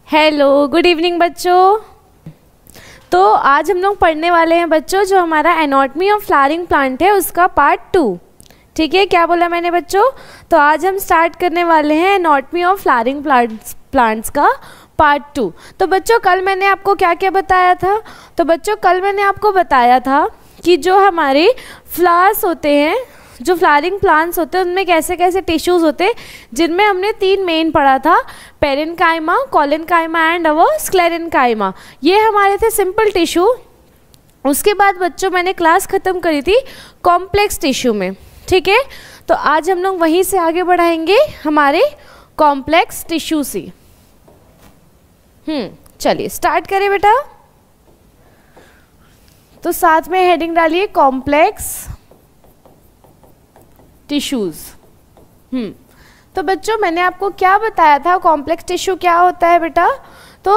Hello, good evening बच्चों। तो आज हम लोग पढ़ने वाले हैं बच्चों जो हमारा एनाटॉमी ऑफ फ्लावरिंग प्लांट है उसका पार्ट 2। ठीक है, क्या बोला मैंने बच्चों? तो आज हम स्टार्ट करने वाले हैं एनाटॉमी ऑफ फ्लावरिंग प्लांट्स का पार्ट 2। तो बच्चों कल मैंने आपको क्या क्या बताया था? तो बच्चों कल मैंने आपको बताया था कि जो हमारे फ्लावर्स होते हैं, जो फ्लावरिंग प्लांट्स होते हैं, उनमें कैसे कैसे टिश्यूज़ होते हैं, जिनमें हमने 3 मेन पढ़ा था, parenchyma, collenchyma and our sclerenchyma. ये हमारे थे सिंपल टिश्यू। उसके बाद बच्चों मैंने क्लास ख़त्म करी थी कॉम्प्लेक्स टिश्यू में। ठीक है, तो आज हम लोग वहीं से आगे बढ़ाएंगे हमारे कॉम्प्लेक्स टिश्यू से। चलिए स्टार्ट करें बेटा। तो साथ में हेडिंग डालिए कॉम्प्लेक्स टिश्यूज। तो बच्चों मैंने आपको क्या बताया था, कॉम्प्लेक्स टिश्यू क्या होता है बेटा? तो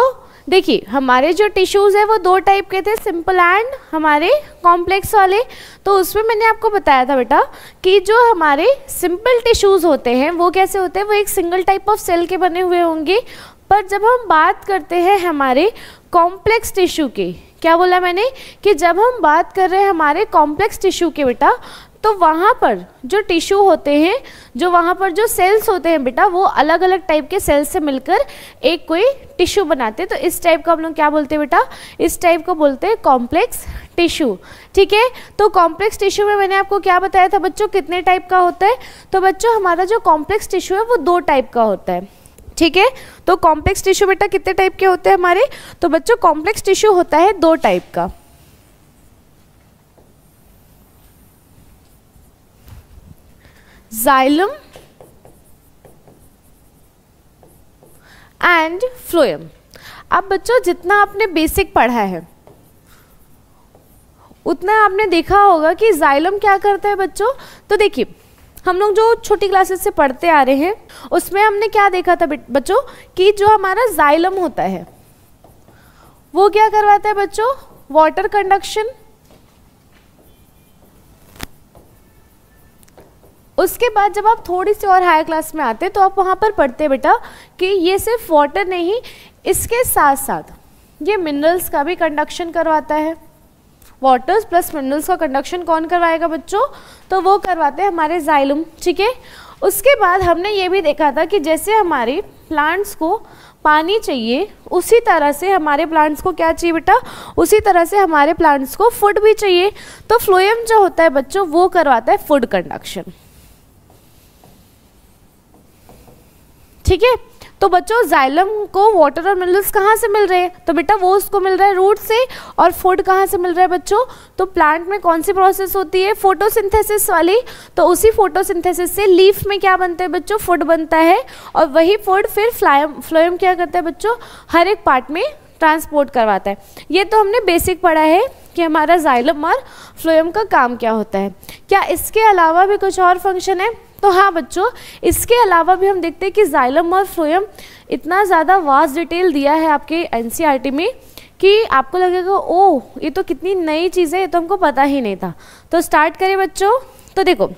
देखिए हमारे जो टिश्यूज है वो 2 टाइप के थे, सिंपल एंड हमारे कॉम्प्लेक्स वाले। तो उसमें मैंने आपको बताया था बेटा कि जो हमारे सिंपल टिश्यूज होते हैं वो कैसे होते हैं, वो एक सिंगल टाइप ऑफ सेल के बने हुए होंगे। पर जब हम बात करते हैं हमारे कॉम्प्लेक्स टिश्यू के, क्या बोला मैंने कि जब हम बात कर रहे हैं हमारे कॉम्प्लेक्स टिश्यू के बेटा, तो वहाँ पर जो टिश्यू होते हैं, जो वहाँ पर जो सेल्स होते हैं बेटा, वो अलग अलग टाइप के सेल्स से मिलकर एक कोई टिश्यू बनाते हैं। तो इस टाइप का हम लोग क्या बोलते हैं बेटा? इस टाइप को बोलते हैं कॉम्प्लेक्स टिश्यू। ठीक है, तो कॉम्प्लेक्स टिश्यू में मैंने आपको क्या बताया था बच्चों, कितने टाइप का होता है? तो बच्चों हमारा जो कॉम्प्लेक्स टिश्यू है वो 2 टाइप का होता है। ठीक है, तो कॉम्प्लेक्स टिश्यू बेटा कितने टाइप के होते हैं हमारे? तो बच्चों कॉम्प्लेक्स टिश्यू होता है 2 टाइप का, जाइलम एंड फ्लोएम। अब बच्चों जितना आपने बेसिक पढ़ा है उतना आपने देखा होगा कि जाइलम क्या करता है बच्चों। तो देखिए हम लोग जो छोटी क्लासेस से पढ़ते आ रहे हैं उसमें हमने क्या देखा था बच्चों कि जो हमारा जाइलम होता है वो क्या करवाता है बच्चों? Water conduction. उसके बाद जब आप थोड़ी सी और हायर क्लास में आते हैं तो आप वहाँ पर पढ़ते हैं बेटा कि ये सिर्फ वाटर नहीं, इसके साथ साथ ये मिनरल्स का भी कंडक्शन करवाता है। वाटर्स प्लस मिनरल्स का कंडक्शन कौन करवाएगा बच्चों? तो वो करवाते हैं हमारे जाइलम। ठीक है, उसके बाद हमने ये भी देखा था कि जैसे हमारे प्लांट्स को पानी चाहिए उसी तरह से हमारे प्लांट्स को क्या चाहिए बेटा? उसी तरह से हमारे प्लांट्स को फूड भी चाहिए। तो फ्लोएम जो होता है बच्चों वो करवाता है फूड कंडक्शन। ठीक है, तो बच्चों जाइलम को वाटर और मिनरल्स कहाँ से मिल रहे हैं? तो बेटा वो उसको मिल रहा है रूट से। और फूड कहाँ से मिल रहा है बच्चों? तो प्लांट में कौन सी प्रोसेस होती है? फोटोसिंथेसिस वाली। तो उसी फोटोसिंथेसिस से लीफ में क्या बनता है बच्चों? फूड बनता है। और वही फूड फिर फ्लोएम क्या करता है बच्चों? हर एक पार्ट में ट्रांसपोर्ट करवाता है। ये तो हमने बेसिक पढ़ा है कि हमारा जाइलम और फ्लोएम का काम क्या होता है। क्या इसके अलावा भी कुछ और फंक्शन है? तो हाँ बच्चों, इसके अलावा भी हम देखते हैं कि जाइलम और फ्लोएम इतना ज़्यादा वास्ट डिटेल दिया है आपके एनसीईआरटी में कि आपको लगेगा ओह ये तो कितनी नई चीज़ है, ये तो हमको पता ही नहीं था। तो स्टार्ट करें बच्चों। तो देखो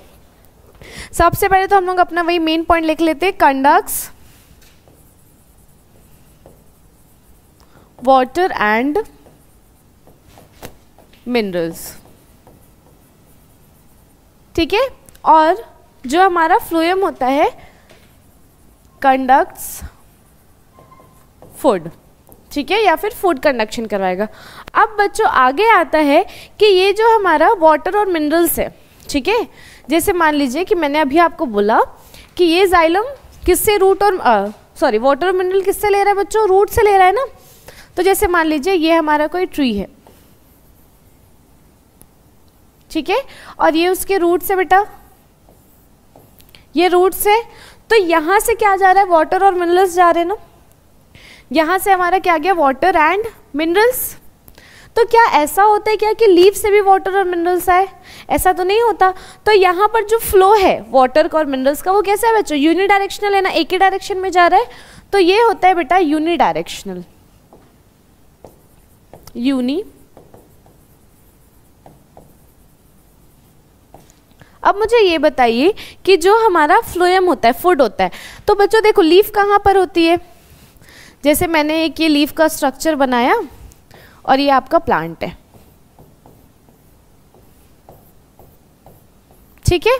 सबसे पहले तो हम लोग अपना वही मेन पॉइंट लिख लेते हैं, कंडक्ट्स वाटर एंड मिनरल्स। ठीक है, और जो हमारा फ्लोएम होता है कंडक्ट्स फूड। ठीक है, या फिर फूड कंडक्शन करवाएगा। अब बच्चों आगे आता है कि ये जो हमारा वाटर और मिनरल्स है, ठीक है, जैसे मान लीजिए कि मैंने अभी आपको बोला कि ये जाइलम किससे रूट और वाटर और मिनरल किससे ले रहा है बच्चों? रूट से ले रहा है ना। तो जैसे मान लीजिए ये हमारा कोई ट्री है, ठीक है, और ये उसके रूट से बेटा, ये रूट्स है। तो यहाँ से क्या जा रहा है? वाटर और मिनरल्स जा रहे हैं ना। यहाँ से हमारा क्या गया? Water and minerals. तो क्या ऐसा होता है क्या कि लीफ से भी वाटर और मिनरल्स आए? ऐसा तो नहीं होता। तो यहाँ पर जो फ्लो है वाटर और मिनरल्स का वो कैसा है बच्चों? यूनि डायरेक्शनल है ना, एक ही डायरेक्शन में जा रहा है। तो ये होता है बेटा यूनि डायरेक्शनल। यूनि। अब मुझे ये बताइए कि जो हमारा फ्लोएम होता है, फूड होता है, तो बच्चों देखो लीफ कहाँ पर होती है? जैसे मैंने एक ये लीफ का स्ट्रक्चर बनाया और ये आपका प्लांट है, ठीक है।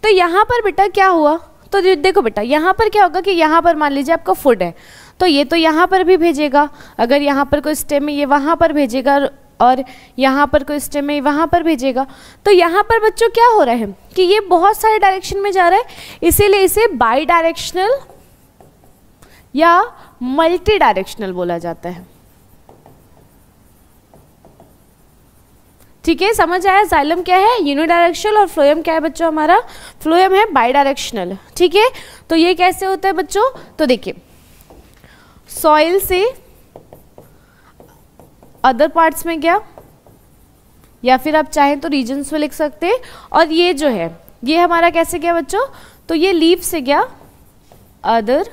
तो यहाँ पर बेटा क्या हुआ, तो देखो बेटा यहाँ पर क्या होगा कि यहाँ पर मान लीजिए आपका फूड है, तो ये तो यहाँ पर भी भेजेगा, अगर यहाँ पर कोई स्टेम है ये वहाँ पर भेजेगा, और यहाँ पर कोई स्टेम है वहाँ पर भेजेगा। तो यहाँ पर बच्चों क्या हो रहा है कि ये बहुत सारे डायरेक्शन में जा रहा है, इसीलिए इसे बाई डायरेक्शनल या मल्टी डायरेक्शनल बोला जाता है, ठीक है। समझ आया, जाइलम क्या है यूनिडायरेक्शनल और फ्लोएम क्या है बच्चों, हमारा फ्लोएम है बाई डायरेक्शनल, ठीक है। तो ये कैसे होता है बच्चों, तो देखिए सॉइल से अदर पार्ट्स में गया, या फिर आप चाहें तो रीजन्स में लिख सकते हैं, और ये जो है ये हमारा कैसे गया बच्चों, तो ये लीफ से गया अदर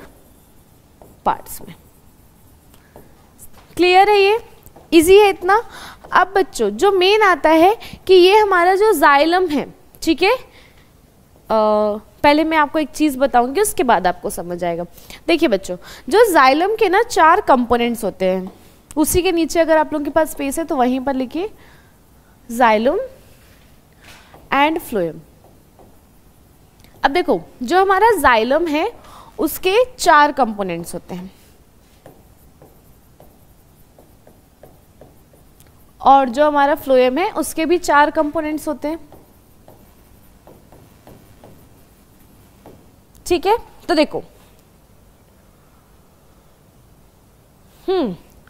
पार्ट्स में। क्लियर है, ये इजी है इतना। अब बच्चों जो मेन आता है कि ये हमारा जो जाइलम है, ठीक है, पहले मैं आपको एक चीज़ बताऊंगी उसके बाद आपको समझ आएगा। देखिए बच्चों जो जाइलम के ना 4 कंपोनेंट्स होते हैं, उसी के नीचे अगर आप लोगों के पास स्पेस है तो वहीं पर लिखिए जाइलम एंड फ्लोएम। अब देखो जो हमारा जाइलम है उसके 4 कंपोनेंट्स होते हैं, और जो हमारा फ्लोएम है उसके भी 4 कंपोनेंट्स होते हैं, ठीक है। तो देखो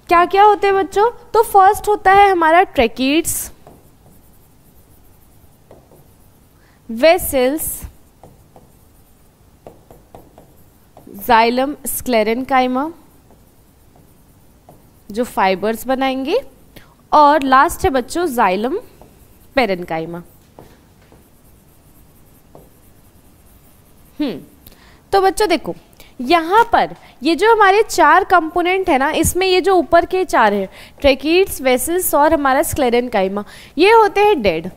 क्या क्या होते हैं बच्चों, तो फर्स्ट होता है हमारा ट्रैकीड्स, वेसल्स, जाइलम स्क्लेरेनकाइमा जो फाइबर्स बनाएंगे, और लास्ट है बच्चों जाइलम पेरेन्काइमा। तो बच्चों देखो यहाँ पर ये जो हमारे 4 कंपोनेंट है ना, इसमें ये जो ऊपर के 4 है ट्रैकीड्स, वेसल्स और हमारा स्क्लेरेनकाइमा, ये होते हैं डेड।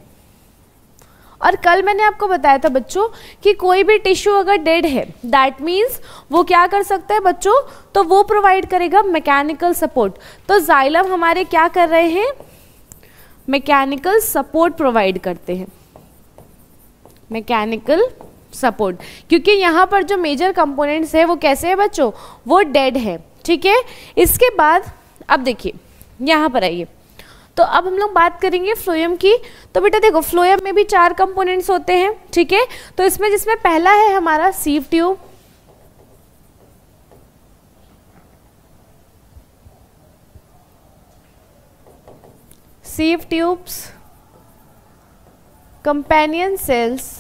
और कल मैंने आपको बताया था बच्चों कि कोई भी टिश्यू अगर डेड है दैट मीन्स वो क्या कर सकता है बच्चों, तो वो प्रोवाइड करेगा मैकेनिकल सपोर्ट। तो जाइलम हमारे क्या कर रहे हैं, मैकेनिकल सपोर्ट प्रोवाइड करते हैं, मैकेनिकल सपोर्ट, क्योंकि यहाँ पर जो मेजर कंपोनेंट्स है वो कैसे है बच्चों, वो डेड है, ठीक है। इसके बाद अब देखिए यहाँ पर आइए, तो अब हम लोग बात करेंगे फ्लोएम की। तो बेटा देखो फ्लोएम में भी 4 कंपोनेंट्स होते हैं, ठीक है। तो इसमें जिसमें पहला है हमारा sieve tube, sieve tubes, companion cells,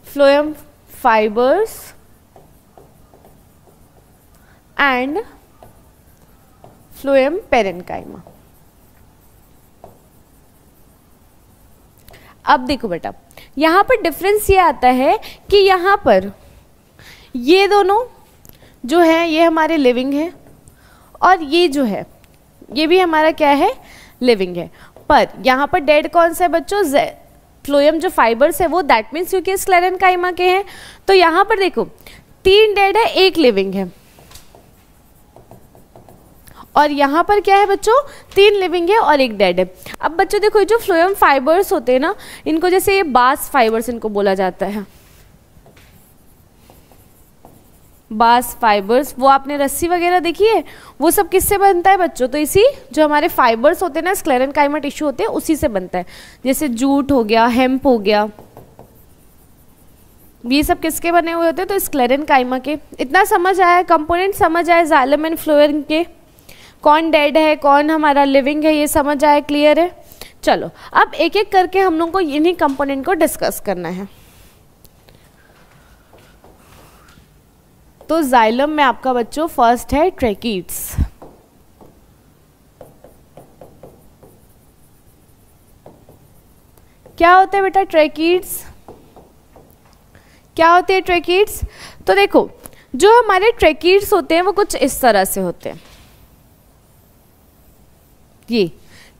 phloem fibres and phloem parenchyma. अब देखो बेटा यहाँ पर डिफरेंस ये आता है कि यहाँ पर ये दोनों जो है ये हमारे लिविंग है, और ये जो है ये भी हमारा क्या है, लिविंग है। पर यहाँ पर डेड कौन सा है बच्चों, फ्लोएम जो फाइबर्स है वो, दैट मीन्स क्योंकि स्क्लेरेनकाइमा के हैं। तो यहाँ पर देखो 3 डेड है 1 लिविंग है, और यहाँ पर क्या है बच्चों 3 लिविंग है और 1 डेड है। अब बच्चों देखो जो फ्लोएम फाइबर्स होते हैं ना, इनको जैसे ये बास फाइबर्स इनको बोला जाता है, बास फाइबर्स, वो आपने रस्सी वगैरह देखी है, वो सब किससे बनता है बच्चों, तो इसी जो हमारे फाइबर्स होते हैं ना, स्क्लेरेनकाइमा टिश्यू होते हैं उसी से बनता है। जैसे जूट हो गया, हेम्प हो गया, ये सब किसके बने हुए होते हैं, तो स्क्लेरेनकाइमा के। इतना समझ आया, कंपोनेंट समझ आया जाइलम एंड फ्लोएम के, कौन डेड है कौन हमारा लिविंग है, ये समझ आया, क्लियर है। चलो अब एक एक करके हम लोग को इन्हीं कंपोनेंट को डिस्कस करना है। तो जाइलम में आपका बच्चों फर्स्ट है ट्रैकीड्स, क्या होता है बेटा ट्रैकीड्स, क्या होते हैं ट्रैकीड्स, तो देखो जो हमारे ट्रैकीड्स होते हैं वो कुछ इस तरह से होते हैं, ये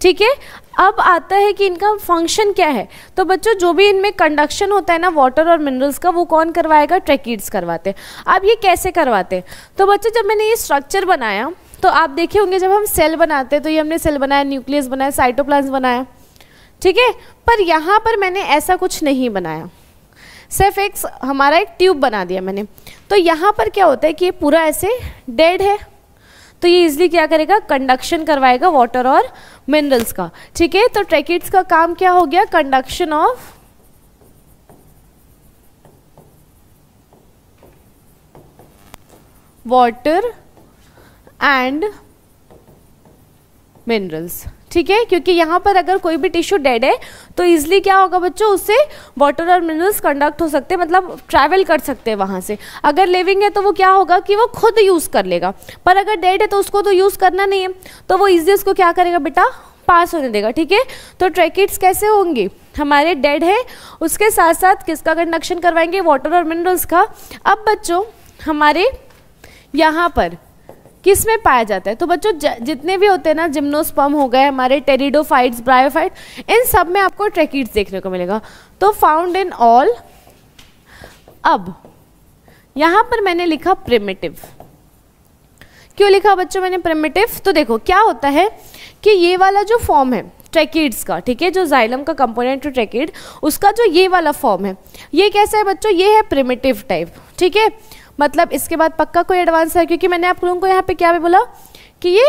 ठीक है। अब आता है कि इनका फंक्शन क्या है। तो बच्चों जो भी इनमें कंडक्शन होता है ना वाटर और मिनरल्स का, वो कौन करवाएगा, ट्रैकिड्स करवाते हैं। अब ये कैसे करवाते हैं, तो बच्चों जब मैंने ये स्ट्रक्चर बनाया तो आप देखे होंगे जब हम सेल बनाते हैं तो ये हमने सेल बनाया, न्यूक्लियस बनाया, साइटोप्लाज्म बनाया, ठीक है। पर यहाँ पर मैंने ऐसा कुछ नहीं बनाया, सिर्फ एक हमारा एक ट्यूब बना दिया मैंने। तो यहाँ पर क्या होता है कि ये पूरा ऐसे डेड है, तो ये इजिली क्या करेगा, कंडक्शन करवाएगा वाटर और मिनरल्स का, ठीक है। तो ट्रैकिड्स का काम क्या हो गया, conduction of water and minerals, ठीक है। क्योंकि यहाँ पर अगर कोई भी टिश्यू डेड है तो इजिली क्या होगा बच्चों, उससे वाटर और मिनरल्स कंडक्ट हो सकते हैं, मतलब ट्रैवल कर सकते हैं वहाँ से। अगर लिविंग है तो वो क्या होगा कि वो खुद यूज़ कर लेगा, पर अगर डेड है तो उसको तो यूज़ करना नहीं है, तो वो इजिली उसको क्या करेगा बेटा, पास होने देगा, ठीक है। तो ट्रैकिड्स कैसे होंगे, हमारे डेड है उसके साथ साथ किसका कंडक्शन करवाएंगे, वाटर और मिनरल्स का। अब बच्चों हमारे यहाँ पर किस में पाया जाता है, तो बच्चों जितने भी होते हैं ना, जिम्नोस्पर्म हो गए हमारे, टेरिडोफाइट्स, ब्रायोफाइट, इन सब में आपको ट्रैकिड्स देखने को मिलेगा। तो फाउंड इन ऑल। अब यहाँ पर मैंने लिखा प्रिमिटिव। क्यों लिखा बच्चों मैंने प्रिमिटिव, तो देखो क्या होता है कि ये वाला जो फॉर्म है ट्रैकिड्स का, ठीक है, जो जाइलम का कंपोनेंट है ट्रैकिड, उसका जो ये वाला फॉर्म है, ये कैसा है बच्चों, ये है प्रिमिटिव टाइप, ठीक है। मतलब इसके बाद पक्का कोई एडवांस है, क्योंकि मैंने आप लोगों को यहाँ पे क्या भी बोला कि ये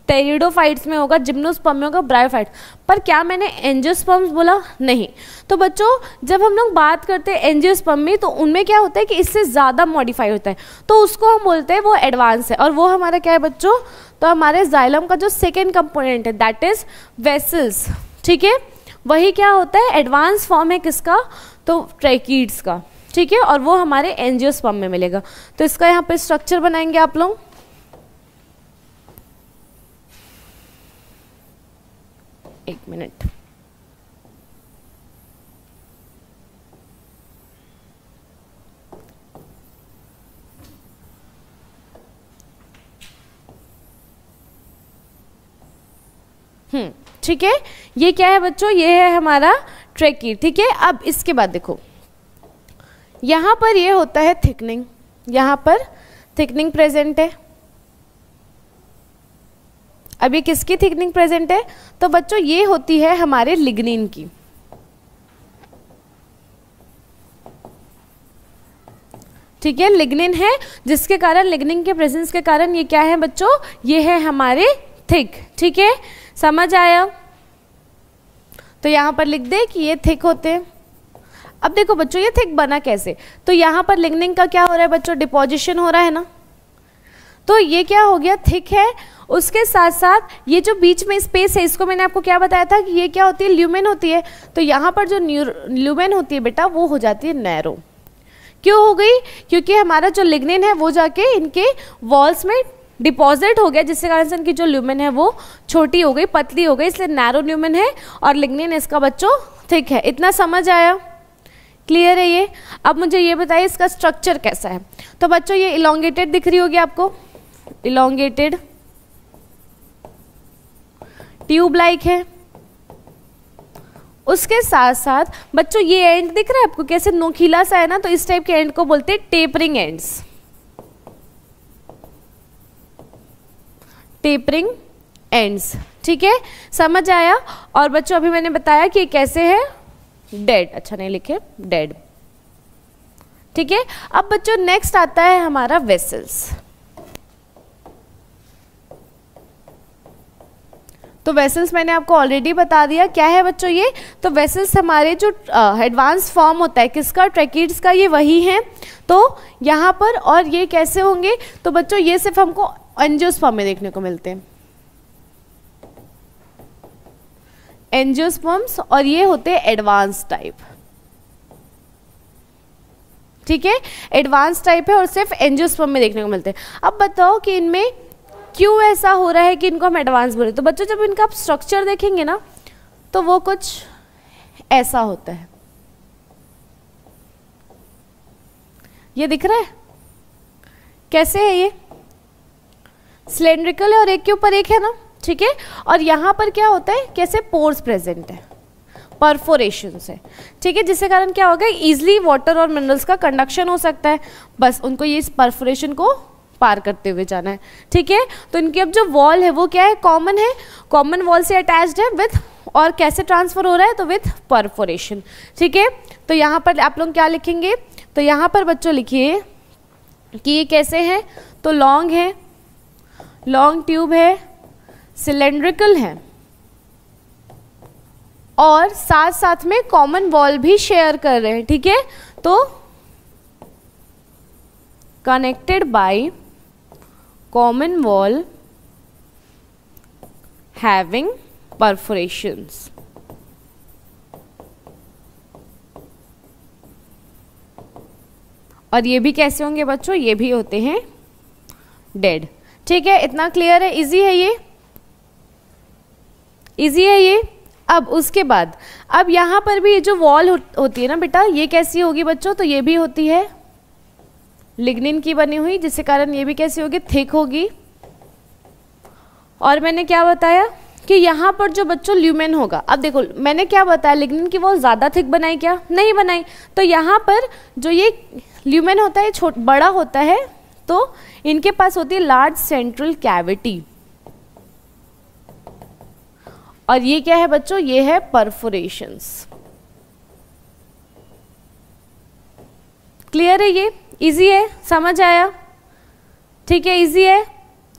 टेरिडोफाइट्स में होगा, जिम्नोस्पर्म में होगा, ब्रायोफाइट, पर क्या मैंने एंजियोस्पर्म्स बोला, नहीं। तो बच्चों जब हम लोग बात करते हैं एंजियोस्पर्म में, तो उनमें क्या होता है कि इससे ज़्यादा मॉडिफाई होता है, तो उसको हम बोलते हैं वो एडवांस है। और वो हमारा क्या है बच्चों, तो हमारे जाइलम का जो सेकेंड कंपोनेंट है दैट इज वेसल्स, ठीक है, वही क्या होता है, एडवांस फॉर्म है किसका, तो ट्रैकिड्स का, ठीक है। और वो हमारे एंजियोस्पर्म में मिलेगा। तो इसका यहाँ पे स्ट्रक्चर बनाएंगे आप लोग। एक मिनट, ठीक है। ये क्या है बच्चों, ये है हमारा ट्रैकिड, ठीक है। अब इसके बाद देखो यहाँ पर ये होता है थिकनिंग, यहाँ पर थिकनिंग प्रेजेंट है। अब ये किसकी थिकनिंग प्रेजेंट है, तो बच्चों ये होती है हमारे लिग्निन की, ठीक है। लिग्निन है, जिसके कारण, लिग्निन के प्रेजेंस के कारण ये क्या है बच्चों, ये है हमारे थिक, ठीक है, समझ आया। तो यहाँ पर लिख दे कि ये थिक होते हैं। अब देखो बच्चों ये थिक बना कैसे, तो यहाँ पर लिग्निन का क्या हो रहा है बच्चों, डिपोजिशन हो रहा है ना, तो ये क्या हो गया, थिक है। उसके साथ साथ ये जो बीच में स्पेस है, इसको मैंने आपको क्या बताया था कि ये क्या होती है, ल्यूमेन होती है। तो यहाँ पर जो ल्यूमेन होती है बेटा, वो हो जाती है नैरो। क्यों हो गई, क्योंकि हमारा जो लिग्निन है वो जाके इनके वॉल्स में डिपॉजिट हो गया, जिसके कारण से इनकी जो ल्यूमेन है वो छोटी हो गई, पतली हो गई, इसलिए नैरो ल्यूमेन है। और लिग्निन इसका बच्चों थिक है। इतना समझ आया, क्लियर है ये। अब मुझे ये बताइए इसका स्ट्रक्चर कैसा है। तो बच्चों ये इलोंगेटेड दिख रही होगी आपको, इलोंगेटेड ट्यूब लाइक है। उसके साथ साथ बच्चों ये एंड दिख रहा है आपको कैसे नोकीला सा है ना, तो इस टाइप के एंड को बोलते हैं टेपरिंग एंड्स, टेपरिंग एंड्स, ठीक है, समझ आया। और बच्चों अभी मैंने बताया कि कैसे है, डेड, अच्छा नहीं लिखे, डेड, ठीक है। अब बच्चों नेक्स्ट आता है हमारा वेसल्स। तो वेसल्स मैंने आपको ऑलरेडी बता दिया क्या है बच्चों ये। तो वेसल्स हमारे जो एडवांस फॉर्म होता है किसका, ट्रैकिड्स का, ये वही है। तो यहाँ पर, और ये कैसे होंगे, तो बच्चों ये सिर्फ हमको एंजियोस्पर्म में देखने को मिलते हैं, एंजियोस्पर्म्स, और ये होते हैं एडवांस टाइप, ठीक है, एडवांस टाइप है और सिर्फ एंजियोस्पर्म में देखने को मिलते हैं। अब बताओ कि इनमें क्यों ऐसा हो रहा है कि इनको हम एडवांस बोले। तो बच्चों जब इनका आप स्ट्रक्चर देखेंगे ना, तो वो कुछ ऐसा होता है, ये दिख रहा है कैसे है, ये सिलेंड्रिकल है और एक के ऊपर एक है ना, ठीक है। और यहाँ पर क्या होता है, कैसे पोर्स प्रेजेंट है, परफोरेशन से, ठीक है, जिसके कारण क्या होगा, इजीली वाटर और मिनरल्स का कंडक्शन हो सकता है, बस उनको ये इस परफोरेशन को पार करते हुए जाना है, ठीक है। तो इनकी अब जो वॉल है वो क्या है, कॉमन है, कॉमन वॉल से अटैच्ड है विथ, और कैसे ट्रांसफर हो रहा है, तो विथ परफोरेशन, ठीक है। तो यहाँ पर आप लोग क्या लिखेंगे, तो यहाँ पर बच्चों लिखिए कि ये कैसे है, तो लॉन्ग है, लॉन्ग ट्यूब है, सिलेंड्रिकल है, और साथ साथ में कॉमन वॉल भी शेयर कर रहे हैं, ठीक है। तो connected by common wall having perforations. और ये भी कैसे होंगे बच्चों, ये भी होते हैं डेड, ठीक है। इतना क्लियर है, इजी है ये, इजी है ये। अब उसके बाद अब यहाँ पर भी ये जो वॉल होती है ना बेटा, ये कैसी होगी बच्चों, तो ये भी होती है लिग्निन की बनी हुई, जिसके कारण ये भी कैसी होगी, थिक होगी। और मैंने क्या बताया कि यहाँ पर जो बच्चों ल्यूमेन होगा, अब देखो मैंने क्या बताया, लिग्निन की वॉल ज़्यादा थिक बनाई क्या, नहीं बनाई। तो यहाँ पर जो ये ल्यूमेन होता है बड़ा होता है, तो इनके पास होती है लार्ज सेंट्रल कैविटी, और ये क्या है बच्चों, ये है परफोरेशंस। क्लियर है, ये इजी है, समझ आया, ठीक है, इजी है।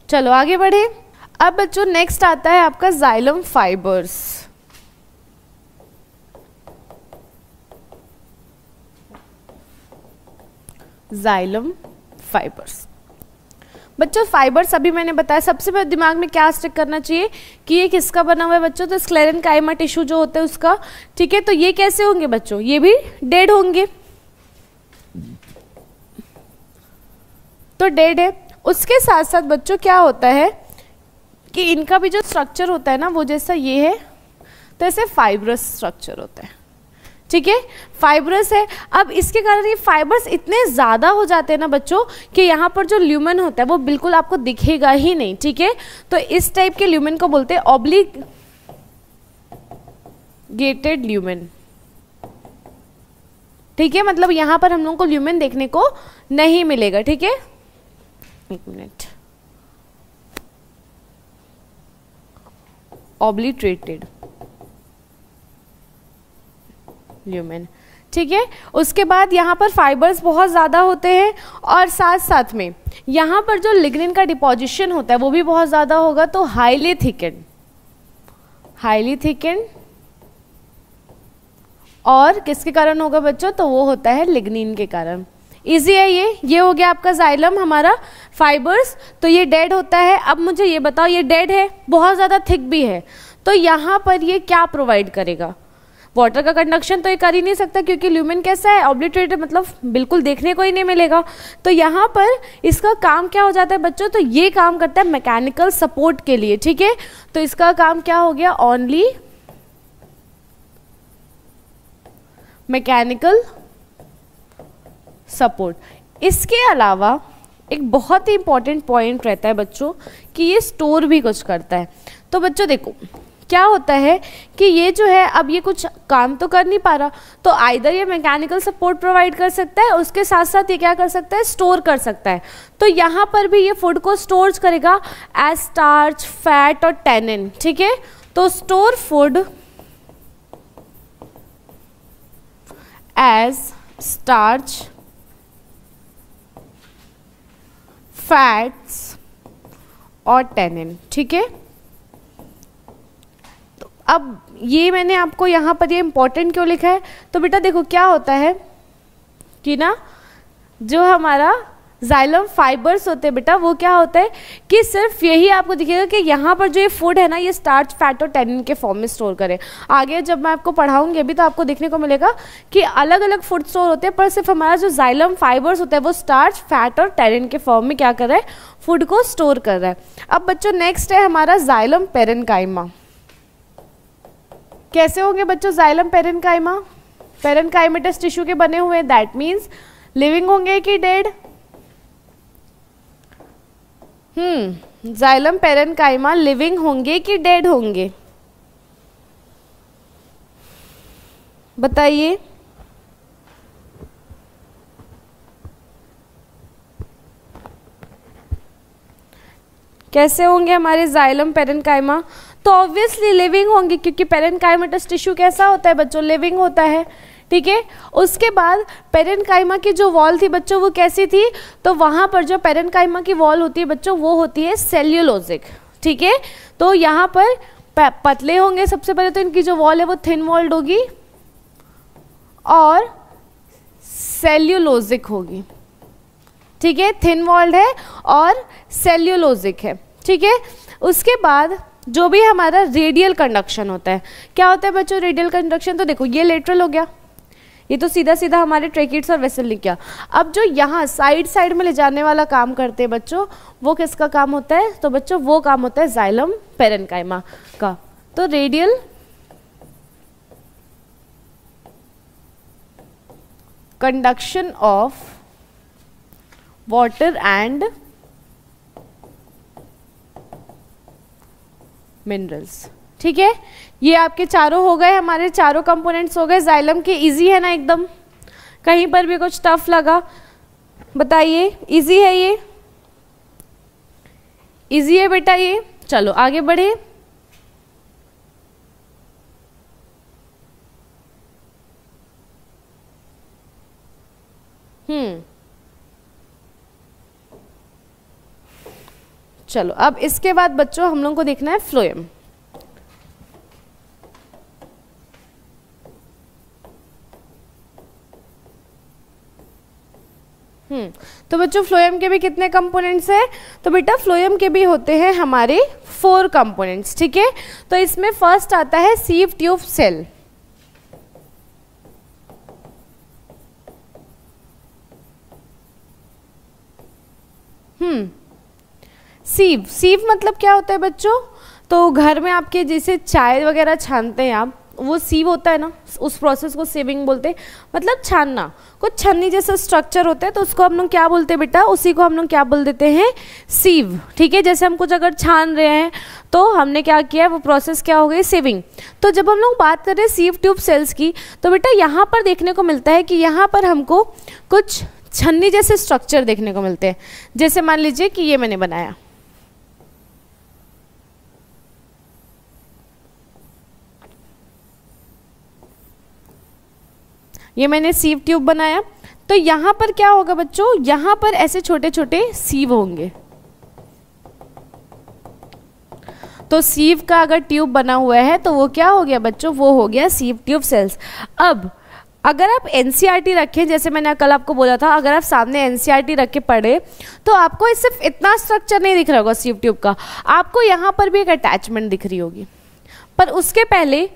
चलो आगे बढ़े। अब बच्चों नेक्स्ट आता है आपका जाइलम फाइबर्स। जाइलम फाइबर्स, बच्चों फाइबर्स अभी मैंने बताया, सबसे पहले दिमाग में क्या स्टिक करना चाहिए कि ये किसका बना हुआ है बच्चों, तो स्क्लेरेन्काइमा टिश्यू जो होता है उसका, ठीक है। तो ये कैसे होंगे बच्चों, ये भी डेड होंगे, तो डेड है। उसके साथ साथ बच्चों क्या होता है कि इनका भी जो स्ट्रक्चर होता है ना, वो जैसा ये है, तो ऐसे फाइब्रस स्ट्रक्चर होता है, ठीक है, फाइब्रस है। अब इसके कारण ये फाइबर्स इतने ज़्यादा हो जाते हैं ना बच्चों कि यहाँ पर जो ल्यूमेन होता है वो बिल्कुल आपको दिखेगा ही नहीं, ठीक है। तो इस टाइप के ल्यूमेन को बोलते हैं ऑब्लिगेटेड ल्यूमेन, ठीक है। मतलब यहाँ पर हम लोगों को ल्यूमेन देखने को नहीं मिलेगा, ठीक है। एक मिनट, ऑब्लिटरेटेड ल्यूमेन, ठीक है। उसके बाद यहाँ पर फाइबर्स बहुत ज़्यादा होते हैं, और साथ साथ में यहाँ पर जो लिग्निन का डिपोजिशन होता है वो भी बहुत ज़्यादा होगा, तो हाईली थिकेंड, हाईली थिकेंड, और किसके कारण होगा बच्चों, तो वो होता है लिग्निन के कारण। इजी है ये हो गया आपका जाइलम हमारा फाइबर्स। तो ये डेड होता है। अब मुझे ये बताओ, ये डेड है, बहुत ज़्यादा थिक भी है, तो यहाँ पर ये क्या प्रोवाइड करेगा, वाटर का कंडक्शन तो ये कर ही नहीं सकता, क्योंकि ल्यूमेन कैसा है, ऑब्लिटरेटेड, मतलब बिल्कुल देखने को ही नहीं मिलेगा। तो यहाँ पर इसका काम क्या हो जाता है बच्चों, तो ये काम करता है मैकेनिकल सपोर्ट के लिए, ठीक है। तो इसका काम क्या हो गया, ओनली मैकेनिकल सपोर्ट। इसके अलावा एक बहुत ही इंपॉर्टेंट पॉइंट रहता है बच्चों कि ये स्टोर भी कुछ करता है। तो बच्चों देखो क्या होता है कि ये जो है, अब ये कुछ काम तो कर नहीं पा रहा, तो आइदर ये मैकेनिकल सपोर्ट प्रोवाइड कर सकता है, उसके साथ साथ ये क्या कर सकता है, स्टोर कर सकता है। तो यहाँ पर भी ये फूड को स्टोर करेगा एज स्टार्च, फैट और टेनिन, ठीक है। तो store food as starch, fats और टेनिन, ठीक है। तो अब ये मैंने आपको यहाँ पर ये इंपॉर्टेंट क्यों लिखा है, तो बेटा देखो क्या होता है कि ना जो हमारा जाइलम फाइबर्स होते हैं बेटा, वो क्या होता है कि सिर्फ यही आपको दिखेगा कि यहाँ पर जो ये फूड है ना, ये स्टार्च, फैट और टेनिन के फॉर्म में स्टोर करें। आगे जब मैं आपको पढ़ाऊंगी अभी तो आपको देखने को मिलेगा कि अलग अलग फूड स्टोर होते हैं, पर सिर्फ हमारा जो जाइलम फाइबर्स होता है वो स्टार्च, फैट और टेनिन के फॉर्म में क्या कर रहा है, फूड को स्टोर कर रहा है। अब बच्चों नेक्स्ट है हमारा जाइलम पेरेन्काइमा। कैसे होंगे बच्चों जाइलम पेरेन्काइमा, पेरेन्काइमेटस टिश्यू के बने हुए, दैट मीन्स लिविंग होंगे कि डेड, जाइलम पेरेन्काइमा लिविंग होंगे कि डेड होंगे, बताइए। कैसे होंगे हमारे जाइलम पेरेन्काइमा? तो ऑब्वियसली लिविंग होंगे, क्योंकि पेरेन्काइमेटस टिश्यू कैसा होता है बच्चों? लिविंग होता है, ठीक है। उसके बाद पेरेन्काइमा की जो वॉल थी बच्चों वो कैसी थी? तो वहाँ पर जो पेरेन्काइमा की वॉल होती है बच्चों वो होती है सेल्यूलोजिक, ठीक है। तो यहाँ पर पतले होंगे, सबसे पहले तो इनकी जो वॉल है वो थिन वॉल्ड होगी और सेल्यूलोजिक होगी, ठीक है। थिन वॉल्ड है और सेल्यूलोजिक है, ठीक है। उसके बाद जो भी हमारा रेडियल कंडक्शन होता है, क्या होता है बच्चों रेडियल कंडक्शन? तो देखो ये लेटरल हो गया, ये तो सीधा सीधा हमारे ट्रेकिड्स और वेसल ने किया। अब जो यहाँ साइड साइड में ले जाने वाला काम करते हैं बच्चों, वो किसका काम होता है? तो बच्चों वो काम होता है जाइलम पेरेन्काइमा का। तो radial conduction of water and minerals, ठीक है। ये आपके चारों हो गए, हमारे चारों कंपोनेंट्स हो गए जाइलम के। इजी है ना एकदम? कहीं पर भी कुछ टफ लगा? बताइए, इजी है ये? इजी है बेटा ये? चलो आगे बढ़े। चलो अब इसके बाद बच्चों हम लोग को देखना है फ्लोएम। तो बच्चों फ्लोएम के भी कितने कंपोनेंट्स हैं? तो बेटा फ्लोएम के भी होते हैं हमारे 4 कंपोनेंट्स, ठीक है। तो इसमें फर्स्ट आता है सीव ट्यूब सेल। सीव, सीव मतलब क्या होता है बच्चों? तो घर में आपके जैसे चाय वगैरह छानते हैं आप, वो सीव होता है ना, उस प्रोसेस को सीविंग बोलते हैं, मतलब छानना। कुछ छन्नी जैसा स्ट्रक्चर होता है तो उसको हम लोग क्या बोलते हैं बेटा? उसी को हम लोग क्या बोल देते हैं? सीव, ठीक है। जैसे हम कुछ अगर छान रहे हैं तो हमने क्या किया, वो प्रोसेस क्या हो गई? सीविंग। तो जब हम लोग बात कर रहे हैं सीव ट्यूब सेल्स की, तो बेटा यहाँ पर देखने को मिलता है कि यहाँ पर हमको कुछ छन्नी जैसे स्ट्रक्चर देखने को मिलते हैं। जैसे मान लीजिए कि ये मैंने बनाया, ये मैंने सीव ट्यूब बनाया, तो यहाँ पर क्या होगा बच्चों? यहाँ पर ऐसे छोटे छोटे सीव होंगे। तो सीव का अगर ट्यूब बना हुआ है तो वो क्या हो गया बच्चों? वो हो गया सीव ट्यूब सेल्स। अब अगर आप एनसीईआरटी रखें, जैसे मैंने कल आपको बोला था, अगर आप सामने एनसीईआरटी रख के पढ़े तो आपको सिर्फ इतना स्ट्रक्चर नहीं दिख रहा होगा सीव ट्यूब का, आपको यहाँ पर भी एक अटैचमेंट दिख रही होगी। पर उसके पहले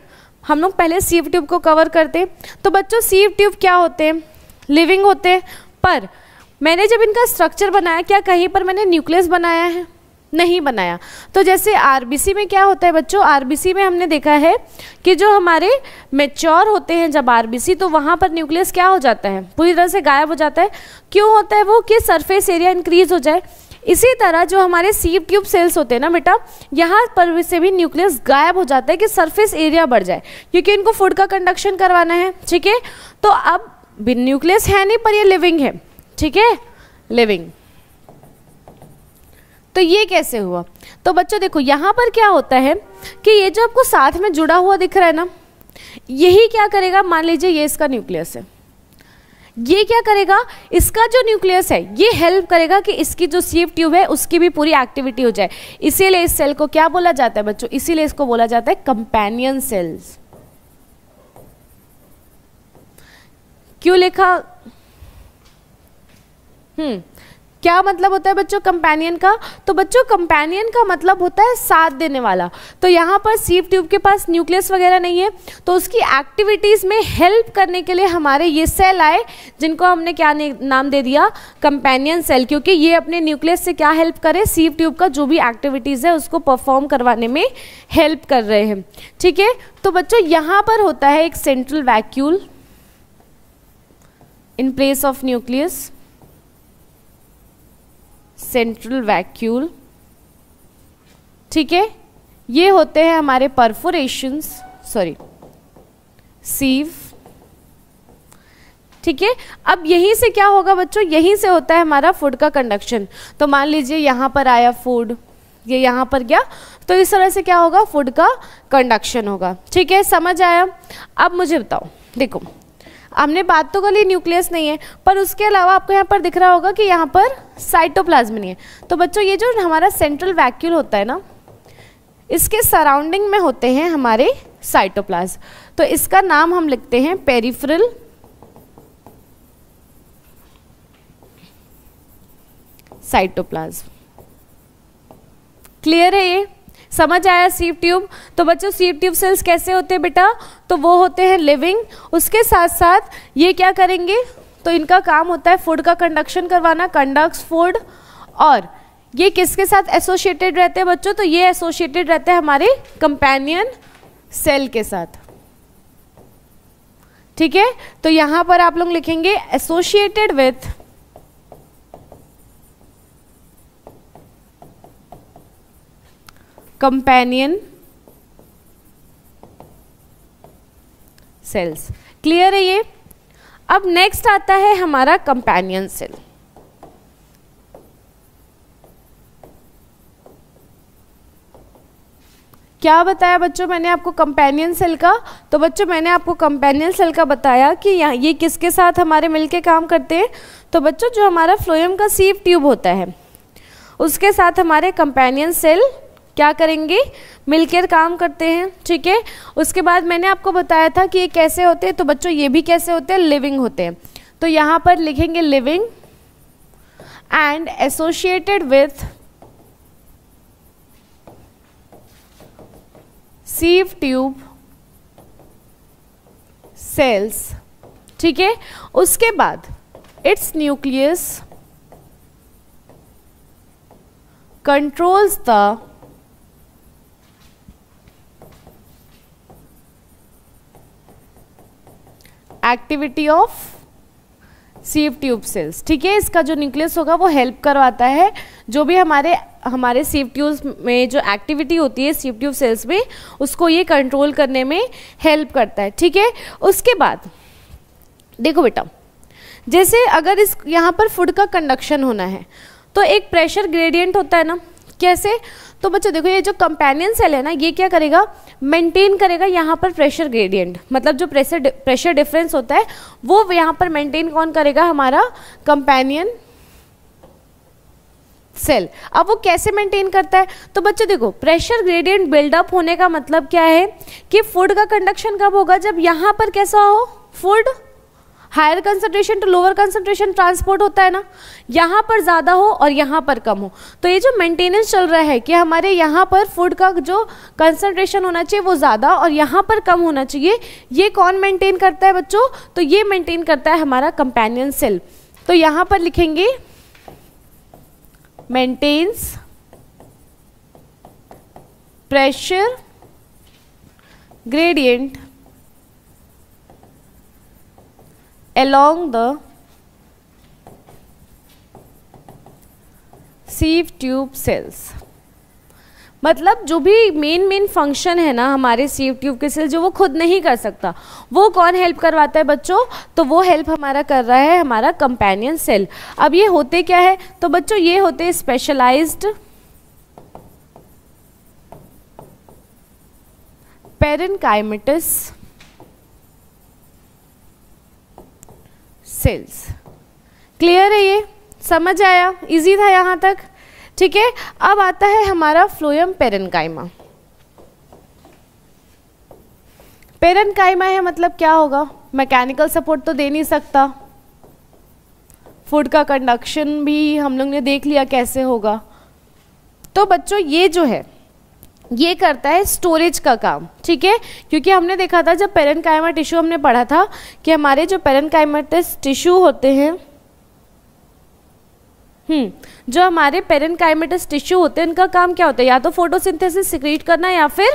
हम लोग पहले सीव ट्यूब को कवर करते। तो बच्चों सीव ट्यूब क्या होते हैं? लिविंग होते हैं। पर मैंने जब इनका स्ट्रक्चर बनाया, क्या कहीं पर मैंने न्यूक्लियस बनाया है? नहीं बनाया। तो जैसे आरबीसी में क्या होता है बच्चों? आरबीसी में हमने देखा है कि जो हमारे मैच्योर होते हैं जब आरबीसी, तो वहाँ पर न्यूक्लियस क्या हो जाता है? पूरी तरह से गायब हो जाता है। क्यों होता है वो? कि सरफेस एरिया इंक्रीज हो जाए। इसी तरह जो हमारे सीव ट्यूब सेल्स होते हैं ना बेटा, यहाँ पर से भी न्यूक्लियस गायब हो जाता है कि सरफेस एरिया बढ़ जाए, क्योंकि इनको फूड का कंडक्शन करवाना है, ठीक है। तो अब न्यूक्लियस है नहीं, पर ये लिविंग है, ठीक है, लिविंग। तो ये कैसे हुआ? तो बच्चों देखो यहाँ पर क्या होता है कि ये जो आपको साथ में जुड़ा हुआ दिख रहा है ना, यही क्या करेगा? मान लीजिए ये इसका न्यूक्लियस है, ये क्या करेगा? इसका जो न्यूक्लियस है ये हेल्प करेगा कि इसकी जो सीव ट्यूब है उसकी भी पूरी एक्टिविटी हो जाए। इसीलिए इस सेल को क्या बोला जाता है बच्चों? इसीलिए इसको बोला जाता है कंपेनियन सेल्स। क्यों लिखा? क्या मतलब होता है बच्चों कंपेनियन का? तो बच्चों कंपेनियन का मतलब होता है साथ देने वाला। तो यहाँ पर सीव ट्यूब के पास न्यूक्लियस वगैरह नहीं है, तो उसकी एक्टिविटीज़ में हेल्प करने के लिए हमारे ये सेल आए, जिनको हमने क्या नाम दे दिया? Companion cell. क्योंकि ये अपने न्यूक्लियस से क्या हेल्प करे? सीव ट्यूब का जो भी एक्टिविटीज़ है उसको परफॉर्म करवाने में हेल्प कर रहे हैं, ठीक है। तो बच्चों यहाँ पर होता है एक central vacuole in place of nucleus, central vacuole, ठीक है, ये होते हैं हमारे परफोरेशंस, सॉरी सीव। ठीक है, अब यहीं से क्या होगा बच्चों, यहीं से होता है हमारा फूड का कंडक्शन। तो मान लीजिए यहाँ पर आया फूड, ये यहाँ पर गया, तो इस तरह से क्या होगा, फूड का कंडक्शन होगा। ठीक है, समझ आया। अब मुझे बताओ, देखो हमने बात तो कर ली न्यूक्लियस नहीं है, पर उसके अलावा आपको यहाँ पर दिख रहा होगा कि यहाँ पर साइटोप्लाज्म नहीं है। तो बच्चों ये जो हमारा सेंट्रल वैक्यूल होता है ना, इसके सराउंडिंग में होते हैं हमारे साइटोप्लाज्म। तो इसका नाम हम लिखते हैं पेरिफेरल साइटोप्लाज्म। क्लियर है, ये समझ आया सीव ट्यूब। तो बच्चों सीव ट्यूब सेल्स कैसे होते हैं बेटा, तो वो होते हैं लिविंग, उसके साथ साथ ये क्या करेंगे, तो इनका काम होता है फूड का कंडक्शन करवाना, कंडक्ट्स फूड। और ये किसके साथ एसोसिएटेड रहते हैं बच्चों, तो ये एसोसिएटेड रहते हैं हमारे कंपेनियन सेल के साथ। ठीक है, तो यहां पर आप लोग लिखेंगे associated with companion cells. Clear है ये। अब नेक्स्ट आता है हमारा कंपेनियन सेल। क्या बताया बच्चों मैंने आपको कंपेनियन सेल का, तो बच्चों मैंने आपको कंपेनियन सेल का बताया कि ये किसके साथ हमारे मिलके काम करते हैं। तो बच्चों जो हमारा फ्लोएम का सीव ट्यूब होता है उसके साथ हमारे कंपेनियन सेल क्या करेंगे, मिलकर काम करते हैं। ठीक है, उसके बाद मैंने आपको बताया था कि ये कैसे होते हैं, तो बच्चों ये भी कैसे होते हैं, लिविंग होते हैं। तो यहाँ पर लिखेंगे living and associated with sieve tube cells. ठीक है, उसके बाद it's nucleus controls the activity of sieve tube cells. ठीक है, इसका जो न्यूक्लियस होगा वो हेल्प करवाता है जो भी हमारे सीव ट्यूब में जो एक्टिविटी होती है सीव ट्यूब सेल्स में, उसको ये कंट्रोल करने में हेल्प करता है। ठीक है, उसके बाद देखो बेटा, जैसे अगर इस यहाँ पर फूड का कंडक्शन होना है तो एक प्रेशर ग्रेडियंट होता है ना, कैसे, तो बच्चों देखो ये जो कंपेनियन सेल है ना, ये क्या करेगा, मेंटेन करेगा यहाँ पर प्रेशर ग्रेडियंट, मतलब जो प्रेशर डिफरेंस होता है वो यहाँ पर मेंटेन कौन करेगा, हमारा कंपेनियन सेल। अब वो कैसे मेंटेन करता है, तो बच्चों देखो प्रेशर ग्रेडियंट बिल्डअप होने का मतलब क्या है कि फूड का कंडक्शन कब होगा, जब यहाँ पर कैसा हो, food higher concentration to lower concentration transport होता है ना, यहाँ पर ज़्यादा हो और यहाँ पर कम हो। तो ये जो मेंटेनेंस चल रहा है कि हमारे यहाँ पर फूड का जो कंसंट्रेशन होना चाहिए वो ज़्यादा और यहाँ पर कम होना चाहिए, ये कौन मेंटेन करता है बच्चों, तो ये मेंटेन करता है हमारा कंपेनियन सेल। तो यहाँ पर लिखेंगे maintains pressure gradient along the sieve tube cells। मतलब जो भी मेन फंक्शन है ना हमारे सीव ट्यूब के सेल जो वो खुद नहीं कर सकता, वो कौन हेल्प करवाता है बच्चों, तो वो हेल्प हमारा कर रहा है हमारा कंपेनियन सेल। अब ये होते क्या है, तो बच्चों ये होते हैं स्पेशलाइज्ड पेरेन्काइमेटस सेल्स। क्लियर है, ये समझ आया, इजी था यहाँ तक। ठीक है, अब आता है हमारा फ्लोएम पेरेन्काइमा। पेरेन्काइमा है मतलब क्या होगा, मैकेनिकल सपोर्ट तो दे नहीं सकता, फूड का कंडक्शन भी हम लोग ने देख लिया कैसे होगा। तो बच्चों ये जो है ये करता है स्टोरेज का काम। ठीक है, क्योंकि हमने देखा था जब पेरेन्काइमा टिश्यू हमने पढ़ा था कि हमारे जो पेरेन्काइमेटस टिश्यू होते हैं, जो हमारे पेरेन्काइमेटस टिश्यू होते हैं उनका काम क्या होता है, या तो फोटोसिंथेसिस सिक्रीट करना या फिर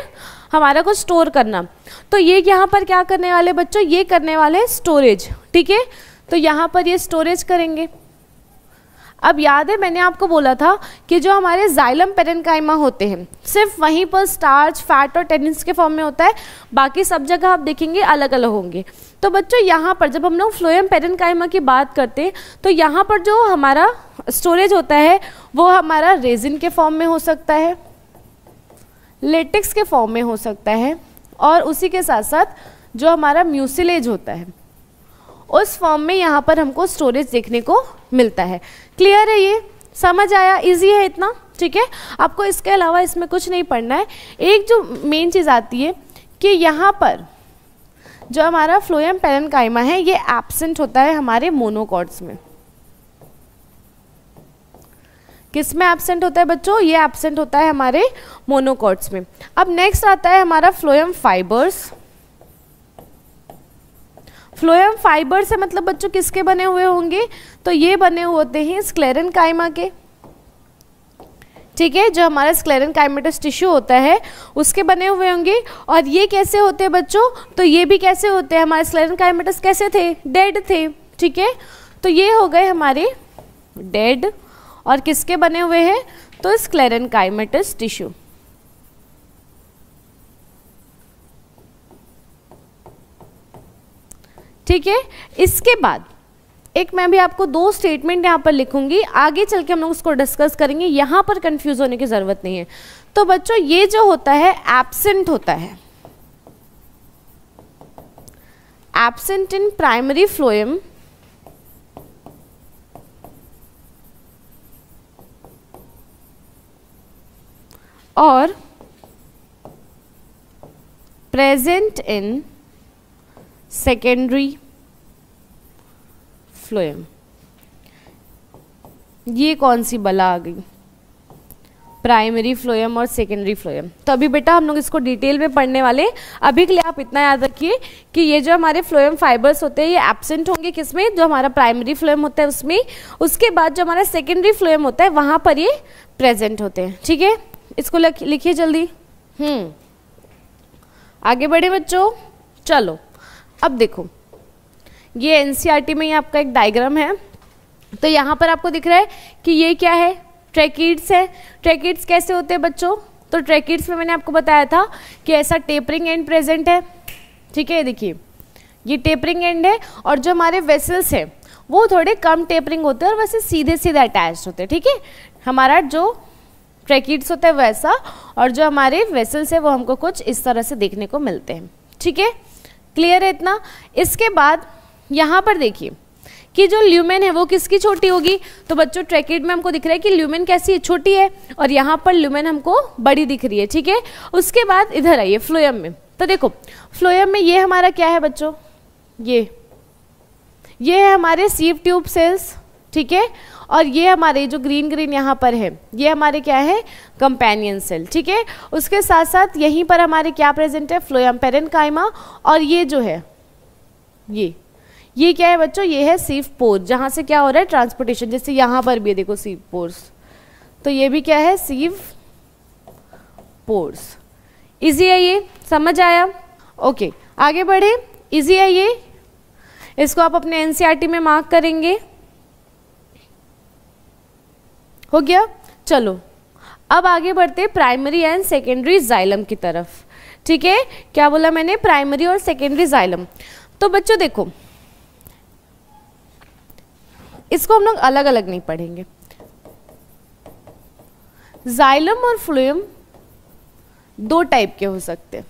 हमारा को स्टोर करना। तो ये यहाँ पर क्या करने वाले बच्चों, ये करने वाले स्टोरेज। ठीक है, तो यहाँ पर ये स्टोरेज करेंगे। अब याद है मैंने आपको बोला था कि जो हमारे जाइलम पेरेन्काइमा होते हैं सिर्फ वहीं पर स्टार्च, फैट और टेनिन्स के फॉर्म में होता है, बाकी सब जगह आप देखेंगे अलग अलग होंगे। तो बच्चों यहाँ पर जब हम लोग फ्लोएम पेरेन्काइमा की बात करते हैं तो यहाँ पर जो हमारा स्टोरेज होता है वो हमारा रेजिन के फॉर्म में हो सकता है, लेटेक्स के फॉर्म में हो सकता है, और उसी के साथ साथ जो हमारा म्यूसिलेज होता है उस फॉर्म में यहाँ पर हमको स्टोरेज देखने को मिलता है। क्लियर है, ये समझ आया? इजी है इतना, ठीक है। आपको इसके अलावा इसमें कुछ नहीं पढ़ना है। एक जो मेन चीज़ आती है कि यहाँ पर जो हमारा फ्लोएम पेरेन्काइमा है ये एब्सेंट होता है हमारे मोनोकॉट्स में। किस में एब्सेंट होता है बच्चों? ये एब्सेंट होता है हमारे मोनोकॉट्स में। अब नेक्स्ट आता है हमारा फ्लोएम फाइबर्स। फ्लोएम फाइबर से मतलब बच्चों किसके बने हुए होंगे? तो ये बने हुए होते हैं स्क्लेरेन्काइमा के, ठीक है। जो हमारा स्क्लेरेन्काइमेटस टिश्यू होता है उसके बने हुए होंगे। और ये कैसे होते हैं बच्चों? तो ये भी कैसे होते हैं? हमारे स्क्लेरेन्काइमेटस कैसे थे? डेड थे, ठीक है। तो ये हो गए हमारे डेड, और किसके बने हुए हैं? तो स्क्लेरेन्काइमेटस टिश्यू। ठीक है। इसके बाद एक मैं भी आपको दो स्टेटमेंट यहाँ पर लिखूंगी, आगे चल के हम लोग उसको डिस्कस करेंगे, यहाँ पर कंफ्यूज होने की जरूरत नहीं है। तो बच्चों ये जो होता है एब्सेंट होता है, एब्सेंट इन प्राइमरी फ्लोएम और प्रेजेंट इन सेकेंडरी फ्लोएम। ये कौन सी बला आ गई? प्राइमरी फ्लोएम और सेकेंडरी फ्लोएम। तो अभी बेटा हम लोग इसको डिटेल में पढ़ने वाले। अभी के लिए आप इतना याद रखिए कि ये जो हमारे फ्लोएम फाइबर्स होते हैं ये एब्सेंट होंगे किसमें? जो हमारा प्राइमरी फ्लोएम होता है उसमें। उसके बाद जो हमारा सेकेंडरी फ्लोएम होता है वहां पर ये प्रेजेंट होते हैं, ठीक है। इसको लिखिए जल्दी। आगे बढ़े बच्चों, चलो। अब देखो ये एनसीईआरटी में ये आपका एक डायग्राम है। तो यहाँ पर आपको दिख रहा है कि ये क्या है? ट्रैकिड्स है। ट्रैकिड्स कैसे होते हैं बच्चों? तो ट्रैकिड्स में मैंने आपको बताया था कि ऐसा टेपरिंग एंड प्रेजेंट है, ठीक है। देखिए ये टेपरिंग एंड है, और जो हमारे वेसल्स है वो थोड़े कम टेपरिंग होते हैं और वैसे सीधे सीधे अटैच होते हैं, ठीक है। हमारा जो ट्रैकिड्स होता है वैसा, और जो हमारे वेसल्स है वो हमको कुछ इस तरह से देखने को मिलते हैं, ठीक है। क्लियर है इतना? इसके बाद यहाँ पर देखिए कि जो ल्यूमेन है वो किसकी छोटी होगी? तो बच्चों ट्रैकिड में हमको दिख रहा है कि ल्यूमेन कैसी है? छोटी है, और यहाँ पर ल्यूमेन हमको बड़ी दिख रही है, ठीक है। उसके बाद इधर आइए फ्लोएम में। तो देखो फ्लोएम में ये हमारा क्या है बच्चों? ये है हमारे सीव ट्यूब सेल्स, ठीक है। और ये हमारे जो ग्रीन ग्रीन यहाँ पर है ये हमारे क्या है? कंपेनियन सेल, ठीक है। उसके साथ साथ यहीं पर हमारे क्या प्रेजेंट है? Phloem parenchyma. और ये जो है ये क्या है बच्चों? ये है सीव पोर, जहाँ से क्या हो रहा है? ट्रांसपोर्टेशन। जैसे यहाँ पर भी देखो सीव पोर्स, तो ये भी क्या है? सीव पोर्स। इजी है ये? समझ आया? ओके आगे बढ़े। इजी है ये, इसको आप अपने एनसीईआरटी में मार्क करेंगे। हो गया? चलो अब आगे बढ़ते प्राइमरी एंड सेकेंडरी जाइलम की तरफ, ठीक है। क्या बोला मैंने? प्राइमरी और सेकेंडरी जाइलम। तो बच्चों देखो इसको हम लोग अलग अलग नहीं पढ़ेंगे। जाइलम और फ्लोएम दो टाइप के हो सकते हैं।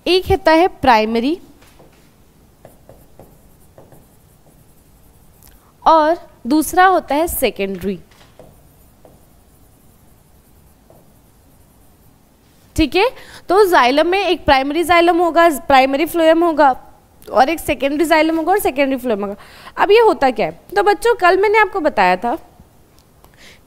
एक होता है प्राइमरी और दूसरा होता है सेकेंडरी, ठीक है। तो जाइलम में एक प्राइमरी जाइलम होगा, प्राइमरी फ्लोएम होगा, और एक सेकेंडरी जाइलम होगा और सेकेंडरी फ्लोएम होगा। अब ये होता क्या है? तो बच्चों कल मैंने आपको बताया था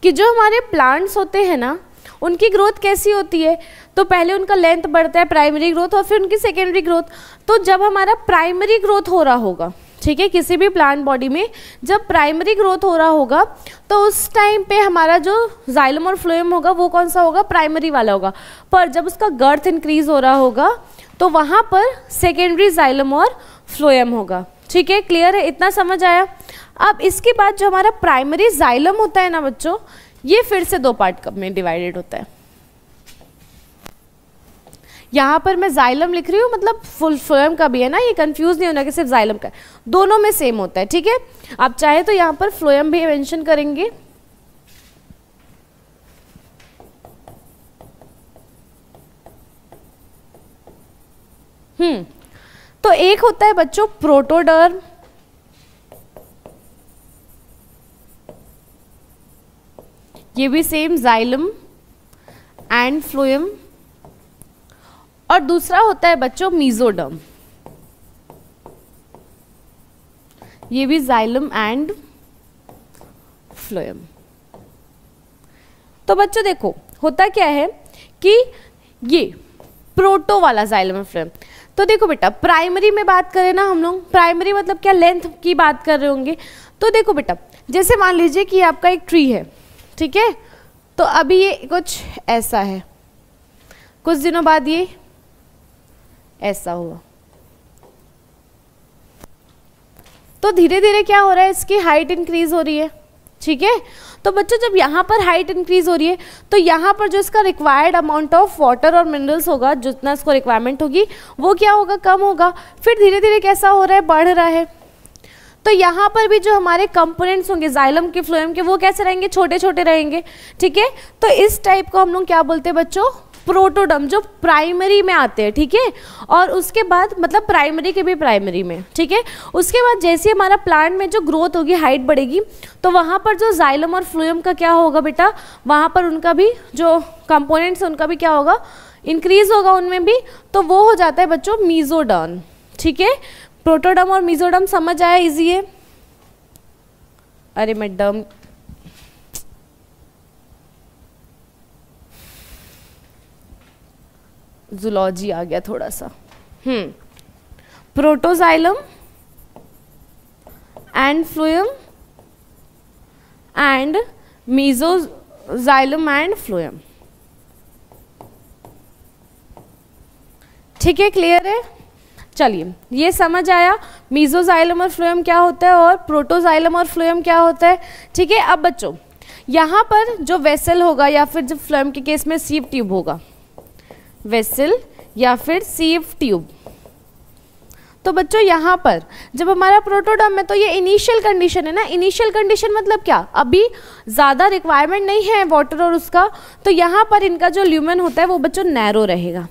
कि जो हमारे प्लांट्स होते हैं ना उनकी ग्रोथ कैसी होती है? तो पहले उनका लेंथ बढ़ता है, प्राइमरी ग्रोथ, और फिर उनकी सेकेंडरी ग्रोथ। तो जब हमारा प्राइमरी ग्रोथ हो रहा होगा, ठीक है, किसी भी प्लांट बॉडी में जब प्राइमरी ग्रोथ हो रहा होगा तो उस टाइम पे हमारा जो जाइलम और फ्लोएम होगा वो कौन सा होगा? प्राइमरी वाला होगा। पर जब उसका गर्थ इंक्रीज हो रहा होगा तो वहाँ पर सेकेंडरी जाइलम और फ्लोएम होगा, ठीक है, क्लियर है, इतना समझ आया। अब इसके बाद जो हमारा प्राइमरी जाइलम होता है ना बच्चों, ये फिर से दो पार्ट में डिवाइडेड होता है। यहाँ पर मैं जाइलम लिख रही हूँ, मतलब फुल फ्लोएम का भी है ना, ये कंफ्यूज नहीं होना कि सिर्फ जाइलम का है, दोनों में सेम होता है। ठीक है, आप चाहे तो यहाँ पर फ्लोएम भी मेंशन करेंगे। तो एक होता है बच्चों प्रोटोडर्म, ये भी सेम जाइलम एंड फ्लोएम, और दूसरा होता है बच्चों मीजोडर्म, ये भी जाइलम एंड फ्लोएम। तो बच्चों देखो होता क्या है कि ये प्रोटो वाला जाइलम एंड फ्लोएम, तो देखो बेटा प्राइमरी में बात करें ना हम लोग, प्राइमरी मतलब क्या, लेंथ की बात कर रहे होंगे। तो देखो बेटा जैसे मान लीजिए कि आपका एक ट्री है, ठीक है, तो अभी ये कुछ ऐसा है, कुछ दिनों बाद ये ऐसा हुआ, तो धीरे धीरे क्या हो रहा है, इसकी हाइट इंक्रीज हो रही है। ठीक है, तो बच्चों जब यहाँ पर हाइट इंक्रीज हो रही है तो यहाँ पर जो इसका रिक्वायर्ड अमाउंट ऑफ वाटर और मिनरल्स होगा, जितना इसको रिक्वायरमेंट होगी वो क्या होगा, कम होगा। फिर धीरे धीरे कैसा हो रहा है, बढ़ रहा है। तो यहाँ पर भी जो हमारे कंपोनेंट्स होंगे जाइलम के फ्लोएम के, वो कैसे रहेंगे, छोटे छोटे रहेंगे। ठीक है, तो इस टाइप को हम लोग क्या बोलते हैं बच्चों, प्रोटोडर्म, जो प्राइमरी में आते हैं। ठीक है, और उसके बाद मतलब प्राइमरी के भी प्राइमरी में। ठीक है, उसके बाद जैसे हमारा प्लांट में जो ग्रोथ होगी, हाइट बढ़ेगी, तो वहाँ पर जो जाइलम और फ्लोएम का क्या होगा बेटा, वहाँ पर उनका भी जो कंपोनेंट्स उनका भी क्या होगा, इंक्रीज होगा उनमें भी, तो वो हो जाता है बच्चों मीजोडर्म। ठीक है, प्रोटोडर्म और मीजोडर्म समझ आया, इजी है। अरे मैडम जूलॉजी आ गया थोड़ा सा। Protoxylem and phloem and metaxylem and phloem. ठीक है, क्लियर है। चलिए ये समझ आया मीजोजाइलम और फ्लोएम क्या होता है और प्रोटोजाइलम और फ्लोएम क्या होता है। ठीक है, अब बच्चों यहाँ पर जो वेसल होगा या फिर जो फ्लोएम के केस में सीव ट्यूब होगा, वेसल या फिर सीव ट्यूब, तो बच्चों यहाँ पर जब हमारा प्रोटोडर्म है तो ये इनिशियल कंडीशन है ना। इनिशियल कंडीशन मतलब क्या, अभी ज़्यादा रिक्वायरमेंट नहीं है वाटर और उसका, तो यहाँ पर इनका जो ल्यूमेन होता है वो बच्चों नैरो रहेगा।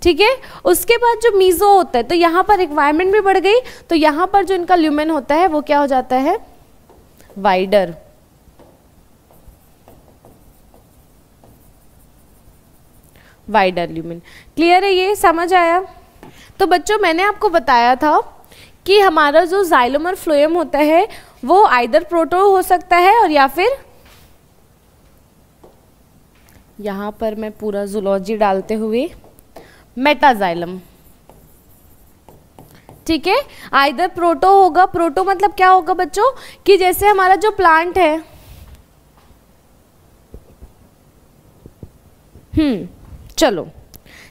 ठीक है, उसके बाद जो मीजो होता है तो यहाँ पर रिक्वायरमेंट भी बढ़ गई, तो यहाँ पर जो इनका ल्यूमेन होता है वो क्या हो जाता है, वाइडर। Wider lumen. क्लियर है, ये समझ आया। तो बच्चों मैंने आपको बताया था कि हमारा जो जाइलम और फ्लोएम होता है वो आइदर प्रोटो हो सकता है और या फिर, यहाँ पर मैं पूरा जूलॉजी डालते हुए, मेटाजाइलम। ठीक है, आइदर प्रोटो होगा। प्रोटो मतलब क्या होगा बच्चों, कि जैसे हमारा जो प्लांट है, चलो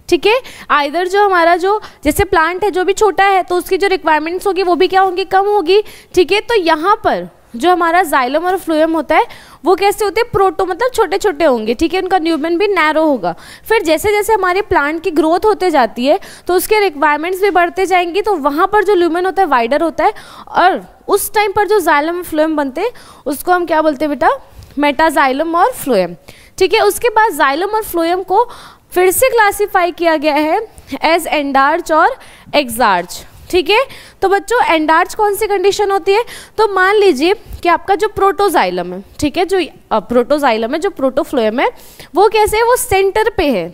ठीक है, आइदर जो हमारा जो जैसे प्लांट है जो भी छोटा है तो उसकी जो रिक्वायरमेंट्स होगी वो भी क्या होंगी, कम होगी। ठीक है, तो यहाँ पर जो हमारा जाइलम और फ्लोएम होता है वो कैसे होते हैं, प्रोटो मतलब छोटे छोटे होंगे। ठीक है, उनका ल्यूमेन भी नैरो होगा। फिर जैसे जैसे हमारे प्लांट की ग्रोथ होते जाती है तो उसके रिक्वायरमेंट्स भी बढ़ते जाएंगी, तो वहाँ पर जो ल्यूमेन होता है वाइडर होता है, और उस टाइम पर जो जाइलम और फ्लोएम बनते हैं उसको हम क्या बोलते हैं बेटा, मेटाजाइलम और फ्लोएम। ठीक है, उसके बाद जाइलम और फ्लोएम को फिर से क्लासिफाई किया गया है एज एंडार्च और एक्सार्च। ठीक है, तो बच्चों एंडार्च कौन सी कंडीशन होती है, तो मान लीजिए कि आपका जो प्रोटोजाइलम है, ठीक है, जो प्रोटोजाइलम है, जो प्रोटोफ्लोएम है, वो कैसे है, वो सेंटर पे है,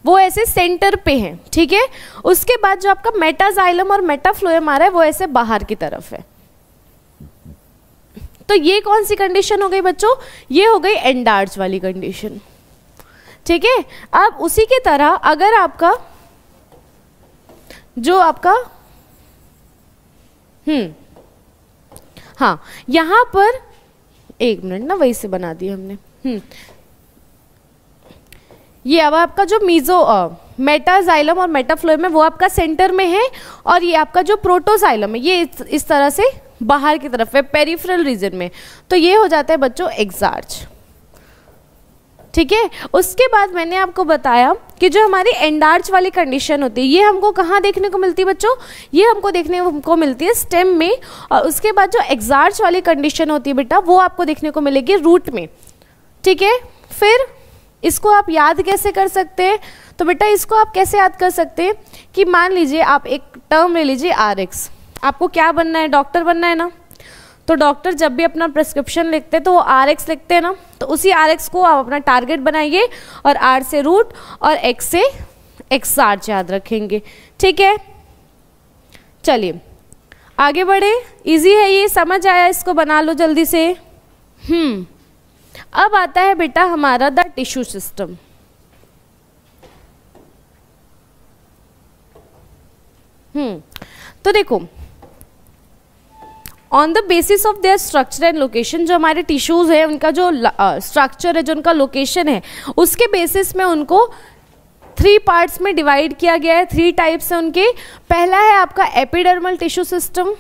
वो ऐसे सेंटर पे है। ठीक है, उसके बाद जो आपका मेटाजाइलम और मेटाफ्लोएम आ रहा है वो ऐसे बाहर की तरफ है। तो ये कौन सी कंडीशन हो गई बच्चों, ये हो गई एंडार्च वाली कंडीशन। ठीक है, अब उसी की तरह अगर आपका जो आपका हाँ, यहां पर एक मिनट ना, वही से बना दिया हमने। ये अब आपका जो मेटाजाइलम और मेटाफ्लोएम है वो आपका सेंटर में है, और ये आपका जो प्रोटोजाइलम है ये इस तरह से बाहर की तरफ है, पेरिफेरल रीजन में। तो ये हो जाता है बच्चों एक्सार्च। ठीक है, उसके बाद मैंने आपको बताया कि जो हमारी एंडार्च वाली कंडीशन होती है ये हमको कहाँ देखने को मिलती है बच्चों, ये हमको देखने को मिलती है स्टेम में, और उसके बाद जो एक्सार्च वाली कंडीशन होती है बेटा वो आपको देखने को मिलेगी रूट में। ठीक है, फिर इसको आप याद कैसे कर सकते हैं, तो बेटा इसको आप कैसे याद कर सकते हैं कि मान लीजिए आप एक टर्म ले लीजिए RX, आपको क्या बनना है, डॉक्टर बनना है ना, तो डॉक्टर जब भी अपना प्रिस्क्रिप्शन लिखते हैं तो वो RX लिखते हैं ना, तो उसी RX को आप अपना टारगेट बनाइए और R से रूट और X से एक्सार्च याद रखेंगे। ठीक है, चलिए आगे बढ़े, इजी है ये, समझ आया, इसको बना लो जल्दी से। अब आता है बेटा हमारा द टिश्यू सिस्टम। तो देखो, on the basis of their structure and location, जो हमारे टिश्यूज है उनका जो स्ट्रक्चर है, जो उनका लोकेशन है, उसके बेसिस में उनको 3 पार्ट्स में डिवाइड किया गया है। 3 टाइप्स है उनके। पहला है आपका epidermal tissue system.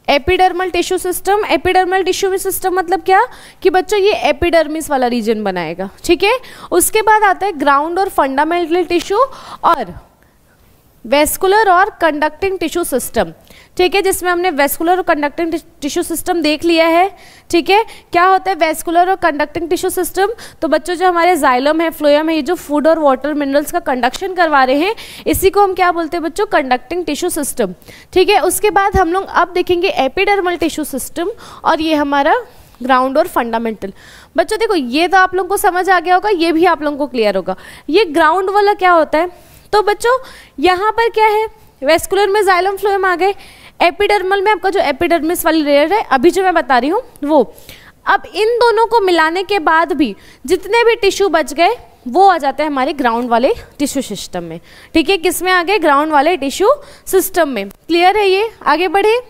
Epidermal tissue system, epidermal tissue system मतलब क्या कि बच्चों ये एपिडर्मिस वाला रीजन बनाएगा। ठीक है, उसके बाद आता है ग्राउंड और फंडामेंटल टिश्यू और वेस्कुलर और कंडक्टिंग टिश्यू सिस्टम। ठीक है, जिसमें हमने वेस्कुलर और कंडक्टिंग टिश्यू सिस्टम देख लिया है। ठीक है, क्या होता है वेस्कुलर और कंडक्टिंग टिश्यू सिस्टम, तो बच्चों जो हमारे जाइलम है, फ्लोएम है, ये जो फूड और वाटर मिनरल्स का कंडक्शन करवा रहे हैं, इसी को हम क्या बोलते हैं बच्चों, कंडक्टिंग टिश्यू सिस्टम। ठीक है, उसके बाद हम लोग अब देखेंगे एपिडर्मल टिश्यू सिस्टम, और ये हमारा ग्राउंड और फंडामेंटल। बच्चों देखो, ये तो आप लोगों को समझ आ गया होगा, ये भी आप लोगों को क्लियर होगा। ये ग्राउंड वाला क्या होता है, तो बच्चों यहाँ पर क्या है, वेस्कुलर में जाइलम फ्लोएम आ गए, एपिडर्मल में आपका जो एपिडर्मिस वाली लेयर है अभी जो मैं बता रही हूँ वो। अब इन दोनों को मिलाने के बाद भी जितने भी टिश्यू बच गए वो आ जाते हैं हमारे ग्राउंड वाले टिश्यू सिस्टम में। ठीक है, किस में आ गए, ग्राउंड वाले टिश्यू सिस्टम में। क्लियर है ये, आगे बढ़े।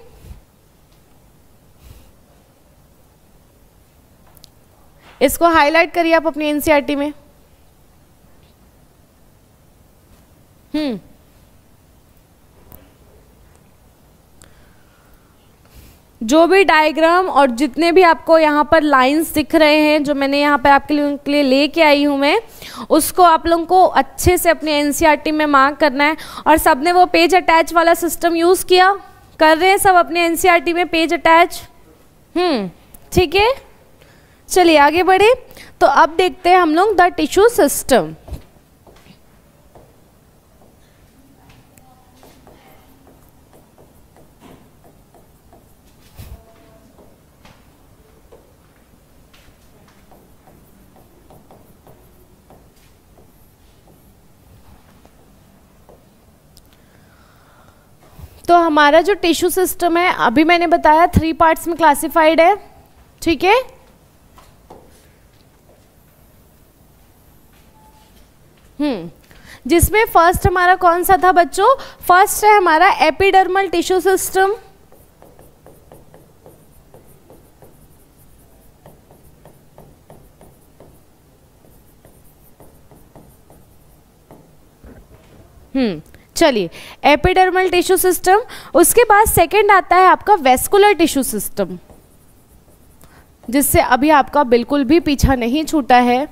इसको हाईलाइट करिए आप अपनी एनसीईआरटी में। जो भी डायग्राम और जितने भी आपको यहाँ पर लाइंस दिख रहे हैं जो मैंने यहाँ पर आपके लिए लेके आई हूँ मैं, उसको आप लोगों को अच्छे से अपने एनसीईआरटी में मार्क करना है। और सबने वो पेज अटैच वाला सिस्टम यूज़ किया, कर रहे हैं सब अपने एनसीईआरटी में पेज अटैच। ठीक है, चलिए आगे बढ़े। तो अब देखते हैं हम लोग द टिश्यू सिस्टम। तो हमारा जो टिश्यू सिस्टम है अभी मैंने बताया 3 पार्ट्स में क्लासिफाइड है। ठीक है, जिसमें फर्स्ट हमारा कौन सा था बच्चों, फर्स्ट है हमारा एपिडर्मल टिश्यू सिस्टम। चलिए, एपिडर्मल टिश्यू सिस्टम। उसके बाद सेकंड आता है आपका वेस्कुलर टिश्यू सिस्टम, जिससे अभी आपका बिल्कुल भी पीछा नहीं छूटा है,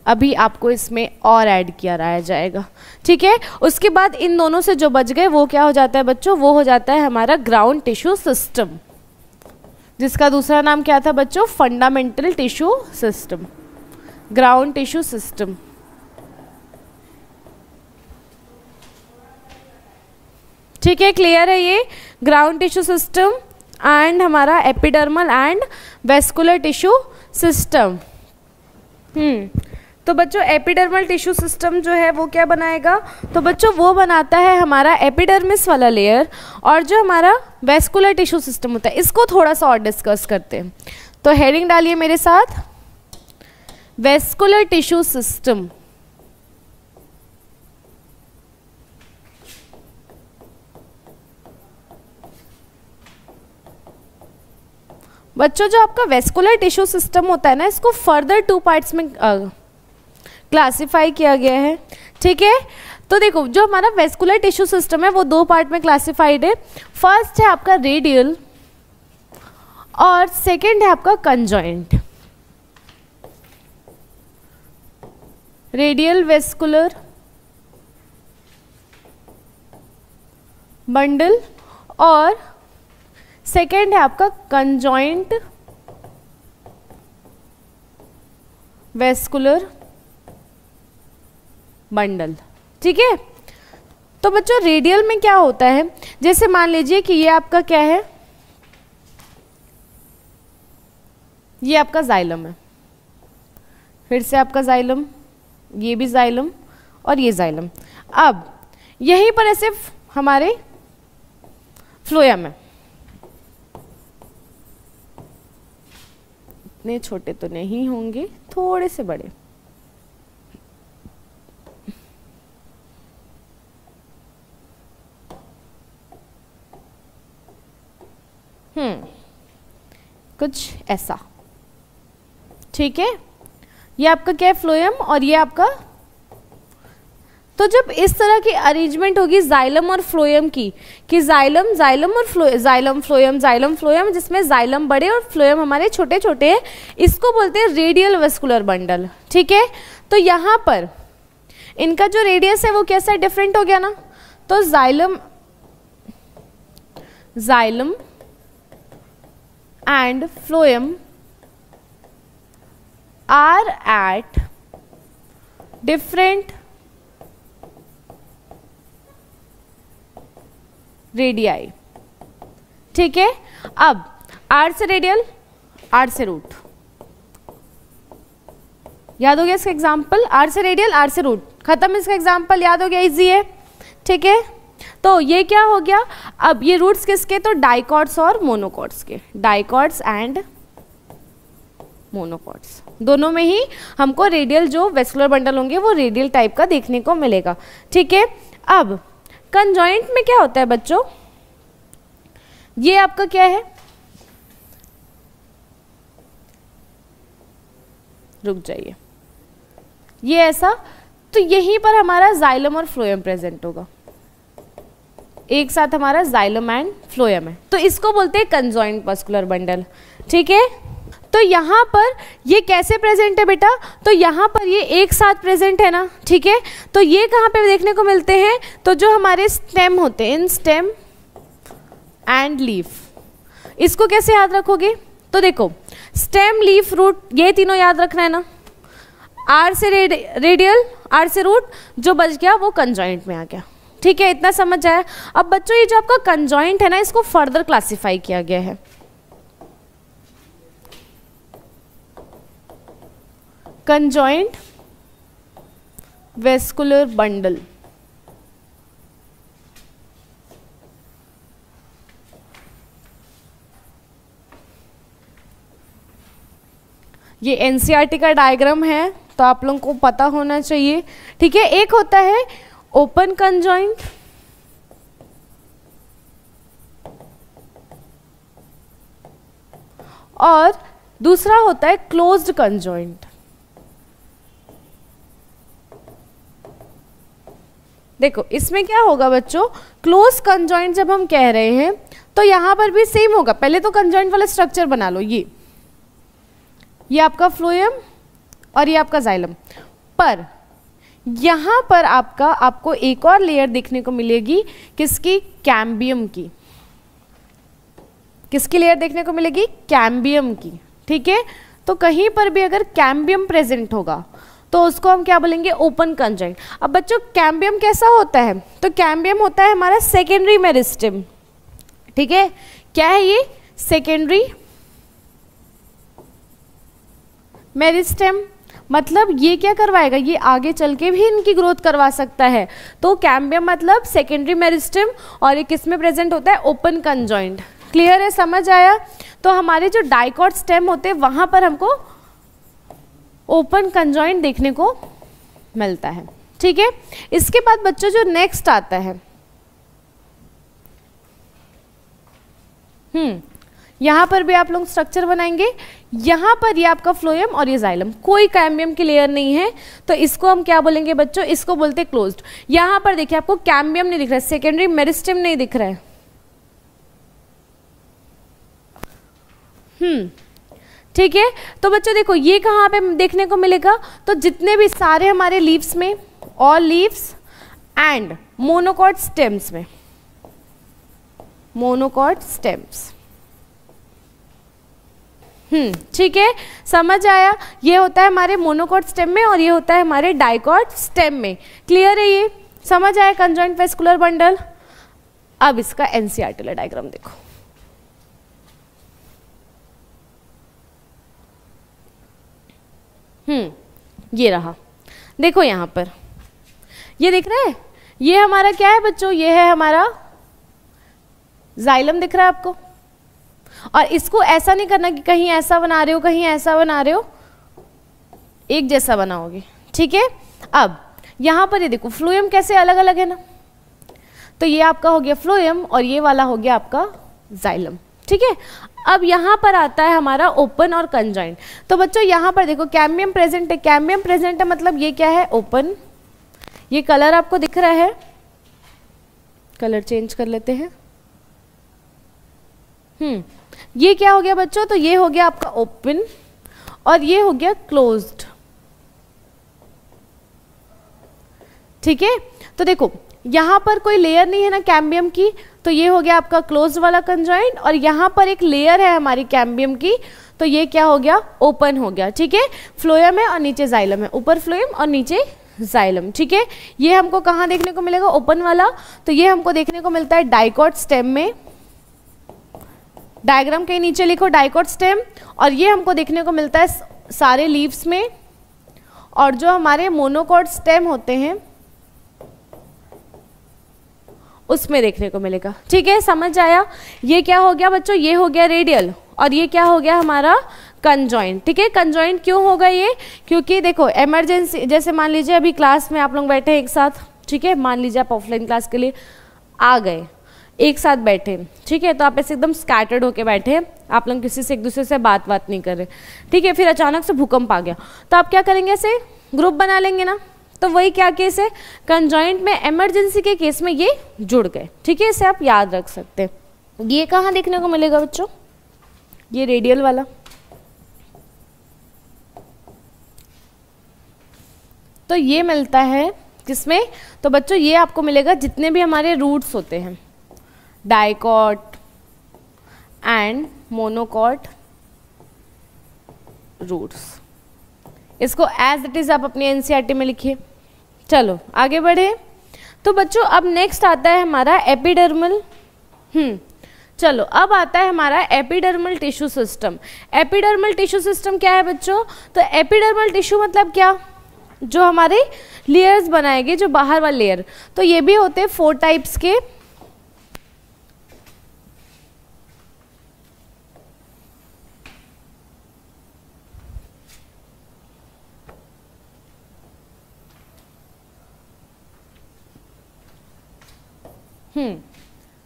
अभी आपको इसमें और ऐड किया रहा जाएगा। ठीक है, उसके बाद इन दोनों से जो बच गए वो क्या हो जाता है बच्चों, वो हो जाता है हमारा ग्राउंड टिश्यू सिस्टम, जिसका दूसरा नाम क्या था बच्चों, fundamental tissue system, ground tissue system. ठीक है, क्लियर है ये ग्राउंड टिश्यू सिस्टम एंड हमारा epidermal and vascular tissue system. तो बच्चों एपिडर्मल टिश्यू सिस्टम जो है वो क्या बनाएगा, तो बच्चों वो बनाता है हमारा एपिडर्मिस वाला लेयर, और जो हमारा वेस्कुलर टिश्यू सिस्टम होता है इसको थोड़ा सा और डिस्कस करते हैं। तो हेडिंग डालिए मेरे साथ, वेस्कुलर टिश्यू सिस्टम। बच्चों जो आपका वेस्कुलर टिश्यू सिस्टम होता है ना, इसको फर्दर 2 पार्ट्स में क्लासिफाई किया गया है, ठीक है। तो देखो जो हमारा वेस्कुलर टिश्यू सिस्टम है वो 2 पार्ट में क्लासिफाइड है। फर्स्ट है आपका रेडियल और सेकंड है आपका कंजॉइंट। रेडियल वेस्कुलर बंडल और सेकेंड है आपका कंजॉइंट वेस्कुलर बंडल, ठीक है। तो बच्चों रेडियल में क्या होता है, जैसे मान लीजिए कि ये आपका क्या है, ये आपका जाइलम है, फिर से आपका जाइलम, ये भी जाइलम और ये जाइलम। अब यहीं पर ऐसे हमारे फ्लोएम है, इतने छोटे तो नहीं होंगे, थोड़े से बड़े। कुछ ऐसा, ठीक है। ये आपका क्या है, फ्लोएम, और ये आपका, तो जब इस तरह की अरेंजमेंट होगी जाइलम और फ्लोएम की, कि जाइलम और जाइलम फ्लोएम, जिसमें जाइलम बड़े और फ्लोएम हमारे छोटे छोटे हैं, इसको बोलते हैं रेडियल वेस्कुलर बंडल, ठीक है। तो यहाँ पर इनका जो रेडियस है वो कैसा डिफरेंट हो गया ना, तो xylem and phloem are at different radii, ठीक है। अब आर से रेडियल, आर से रूट, याद हो गया इसका एग्जाम्पल, आर से रेडियल, आर से रूट, खत्म इसका एग्जाम्पल, याद हो गया, इजी है, ठीक है। तो ये क्या हो गया, अब ये रूट्स किसके, तो डाइकॉट्स और मोनोकॉट्स के, डाइकॉट्स एंड मोनोकॉट्स, दोनों में ही हमको रेडियल जो वेस्कुलर बंडल होंगे वो रेडियल टाइप का देखने को मिलेगा, ठीक है। अब कंजॉइंट में क्या होता है बच्चों, ये आपका क्या है, रुक जाइए, ये ऐसा, तो यहीं पर हमारा जाइलम और फ्लोएम प्रेजेंट होगा, एक साथ हमारा जाइलम एंड फ्लोएम है, तो इसको बोलते हैं कंजॉइंट वेस्कुलर बंडल, ठीक है। तो यहाँ पर ये कैसे प्रेजेंट है बेटा, तो यहाँ पर ये एक साथ प्रेजेंट है ना, ठीक है। तो ये कहाँ पे देखने को मिलते हैं, तो जो हमारे स्टेम होते हैं, इन स्टेम एंड लीफ, इसको कैसे याद रखोगे, तो देखो स्टेम, लीफ, रूट, ये तीनों याद रखना है ना, आर से रेडियल, आर से रूट, जो बच गया वो कंजॉइंट में आ गया, ठीक है। इतना समझ आया। अब बच्चों ये जो आपका कंजॉइंट है ना, इसको फर्दर क्लासिफाई किया गया है, कंजॉइंट वेस्कुलर बंडल, ये एनसीईआरटी का डायग्राम है तो आप लोगों को पता होना चाहिए, ठीक है। एक होता है ओपन कंजॉइंट, और दूसरा होता है क्लोज्ड कंजॉइंट। देखो इसमें क्या होगा बच्चों, क्लोज कंजॉइंट जब हम कह रहे हैं तो यहां पर भी सेम होगा, पहले तो कंजॉइंट वाला स्ट्रक्चर बना लो, ये आपका फ्लोएम और ये आपका जाइलम, पर यहां पर आपको एक और लेयर देखने को मिलेगी, किसकी, कैम्बियम की, किसकी लेयर देखने को मिलेगी, कैम्बियम की, ठीक है। तो कहीं पर भी अगर कैम्बियम प्रेजेंट होगा तो उसको हम क्या बोलेंगे, ओपन कंजॉइंट। अब बच्चों कैम्बियम कैसा होता है, तो कैम्बियम होता है हमारा सेकेंडरी मेरिस्टेम, ठीक है। क्या है ये, सेकेंडरी मेरिस्टेम, मतलब ये क्या करवाएगा, ये आगे चल के भी इनकी ग्रोथ करवा सकता है। तो कैम्बियम मतलब सेकेंडरी मेरिस्टेम, और ये किस में प्रेजेंट होता है, ओपन कंजॉइंट। क्लियर है, समझ आया। तो हमारे जो डाइकॉट स्टेम होते हैं वहां पर हमको ओपन कंजॉइंट देखने को मिलता है, ठीक है। इसके बाद बच्चों जो नेक्स्ट आता है, यहाँ पर भी आप लोग स्ट्रक्चर बनाएंगे। यहाँ पर ये आपका फ्लोएम और ये जाइलम, कोई कैम्बियम की लेयर नहीं है, तो इसको हम क्या बोलेंगे बच्चों, इसको बोलते हैं क्लोज्ड। यहाँ पर देखिए आपको कैम्बियम नहीं दिख रहा है, सेकेंडरी मेरिस्टेम नहीं दिख रहा है। ठीक है, तो बच्चों देखो ये कहाँ पे देखने को मिलेगा, तो जितने भी सारे हमारे लीव्स में, all leaves and monocot stems में, मोनोकॉट स्टेम्स। ठीक है, समझ आया। ये होता है हमारे मोनोकॉट स्टेम में और ये होता है हमारे डाइकॉट स्टेम में। क्लियर है, ये समझ आया कंजॉइंट वेस्कुलर बंडल। अब इसका एनसीईआरटी डायग्राम देखो। ये रहा, देखो यहाँ पर ये दिख रहा है, ये हमारा क्या है बच्चों, ये है हमारा जाइलम, दिख रहा है आपको। और इसको ऐसा नहीं करना कि कहीं ऐसा बना रहे हो कहीं ऐसा बना रहे हो, एक जैसा बनाओगे। ठीक है, अब यहाँ पर ये देखो फ्लोएम कैसे अलग अलग है ना, तो ये आपका हो गया फ्लोएम और ये वाला हो गया आपका जाइलम। ठीक है, अब यहाँ पर आता है हमारा ओपन और कंजॉइंट। तो बच्चों यहाँ पर देखो कैम्बियम प्रेजेंट है, कैम्बियम प्रेजेंट है मतलब ये क्या है, ओपन। ये कलर आपको दिख रहा है, कलर चेंज कर लेते हैं। ये क्या हो गया बच्चों, तो ये हो गया आपका ओपन और ये हो गया क्लोज्ड। ठीक है, तो देखो यहाँ पर कोई लेयर नहीं है ना कैम्बियम की, तो ये हो गया आपका क्लोज्ड वाला कंजॉइंट, और यहाँ पर एक लेयर है हमारी कैम्बियम की, तो ये क्या हो गया, ओपन हो गया। ठीक है, फ्लोएम है और नीचे जाइलम है, ऊपर फ्लोएम और नीचे जाइलम। ठीक है, ये हमको कहाँ देखने को मिलेगा, ओपन वाला, तो ये हमको देखने को मिलता है डाइकॉट स्टेम में। डायग्राम के नीचे लिखो डाइकॉट स्टेम, और ये हमको देखने को मिलता है सारे लीव्स में, और जो हमारे मोनोकॉट स्टेम होते हैं उसमें देखने को मिलेगा। ठीक है, समझ आया। ये क्या हो गया बच्चों, ये हो गया रेडियल और ये क्या हो गया हमारा कंजॉइंट। ठीक है, कंजॉइंट क्यों होगा ये, क्योंकि देखो इमरजेंसी, जैसे मान लीजिए अभी क्लास में आप लोग बैठे हैं एक साथ, ठीक है, मान लीजिए आप ऑफलाइन क्लास के लिए आ गए, एक साथ बैठे, ठीक है, तो आप ऐसे एकदम स्कैटर्ड होके बैठे, आप लोग किसी से एक दूसरे से बात नहीं कर रहे, ठीक है, फिर अचानक से भूकंप आ गया, तो आप क्या करेंगे, ऐसे ग्रुप बना लेंगे ना। तो वही क्या केस है, कंजॉइंट में इमरजेंसी के केस में ये जुड़ गए। ठीक है, इसे आप याद रख सकते हैं। ये कहाँ देखने को मिलेगा बच्चों, ये रेडियल वाला, तो ये मिलता है किसमें, तो बच्चों ये आपको मिलेगा जितने भी हमारे रूट्स होते हैं, डाइकॉट एंड मोनोकॉट रूट्स। इसको एज इट इज आप अपनी एनसीईआरटी में लिखिए। चलो आगे बढ़े। तो बच्चों अब नेक्स्ट आता है हमारा एपिडर्मल। चलो अब आता है हमारा epidermal tissue system. Epidermal tissue system क्या है बच्चों, तो एपिडर्मल टिश्यू मतलब क्या, जो हमारे लेयर्स बनाएंगे, जो बाहर वाले लेयर, तो ये भी होते हैं 4 टाइप्स के।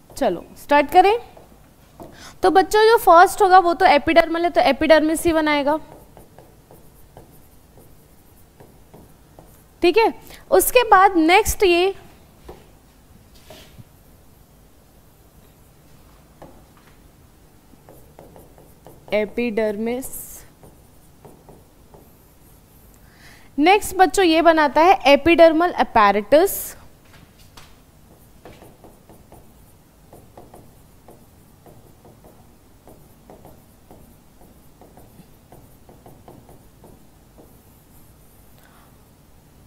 चलो स्टार्ट करें। तो बच्चों जो फर्स्ट होगा वो तो एपिडर्मल है, तो एपिडर्मिस ही बनाएगा। ठीक है, उसके बाद नेक्स्ट ये एपिडर्मिस, नेक्स्ट बच्चों ये बनाता है एपिडर्मल अपैरेटस।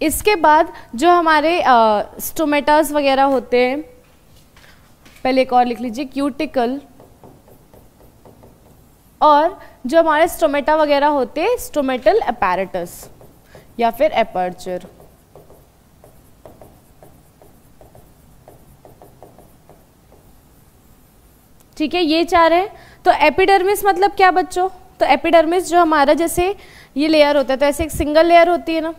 इसके बाद जो हमारे स्टोमेटास वगैरह होते हैं, पहले एक और लिख लीजिए, क्यूटिकल, और जो हमारे स्टोमेटा वगैरह होते हैं स्टोमेटल अपैरेटस या फिर एपर्चर। ठीक है, ये 4 है। तो एपिडर्मिस मतलब क्या बच्चों, तो एपिडर्मिस जो हमारा जैसे ये लेयर होता है, तो ऐसे एक सिंगल लेयर होती है ना,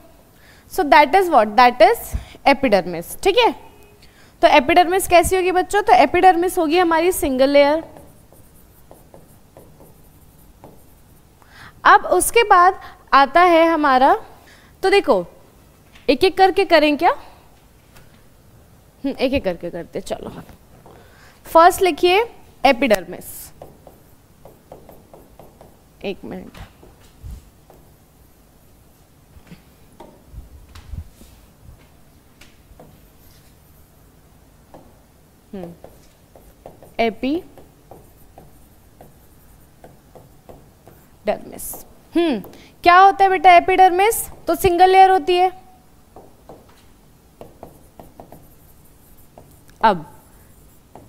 so that is what, that is epidermis. ठीक है, तो एपिडर्मिस कैसी होगी बच्चों, तो एपिडर्मिस होगी हमारी सिंगल लेयर, अब उसके बाद आता है हमारा, तो देखो एक एक करके करें क्या, एक एक करके करते चलो। फर्स्ट लिखिए एपिडर्मिस, एक मिनट, एपिडर्मिस। क्या होता है बेटा एपिडर्मिस? तो सिंगल लेयर होती है। अब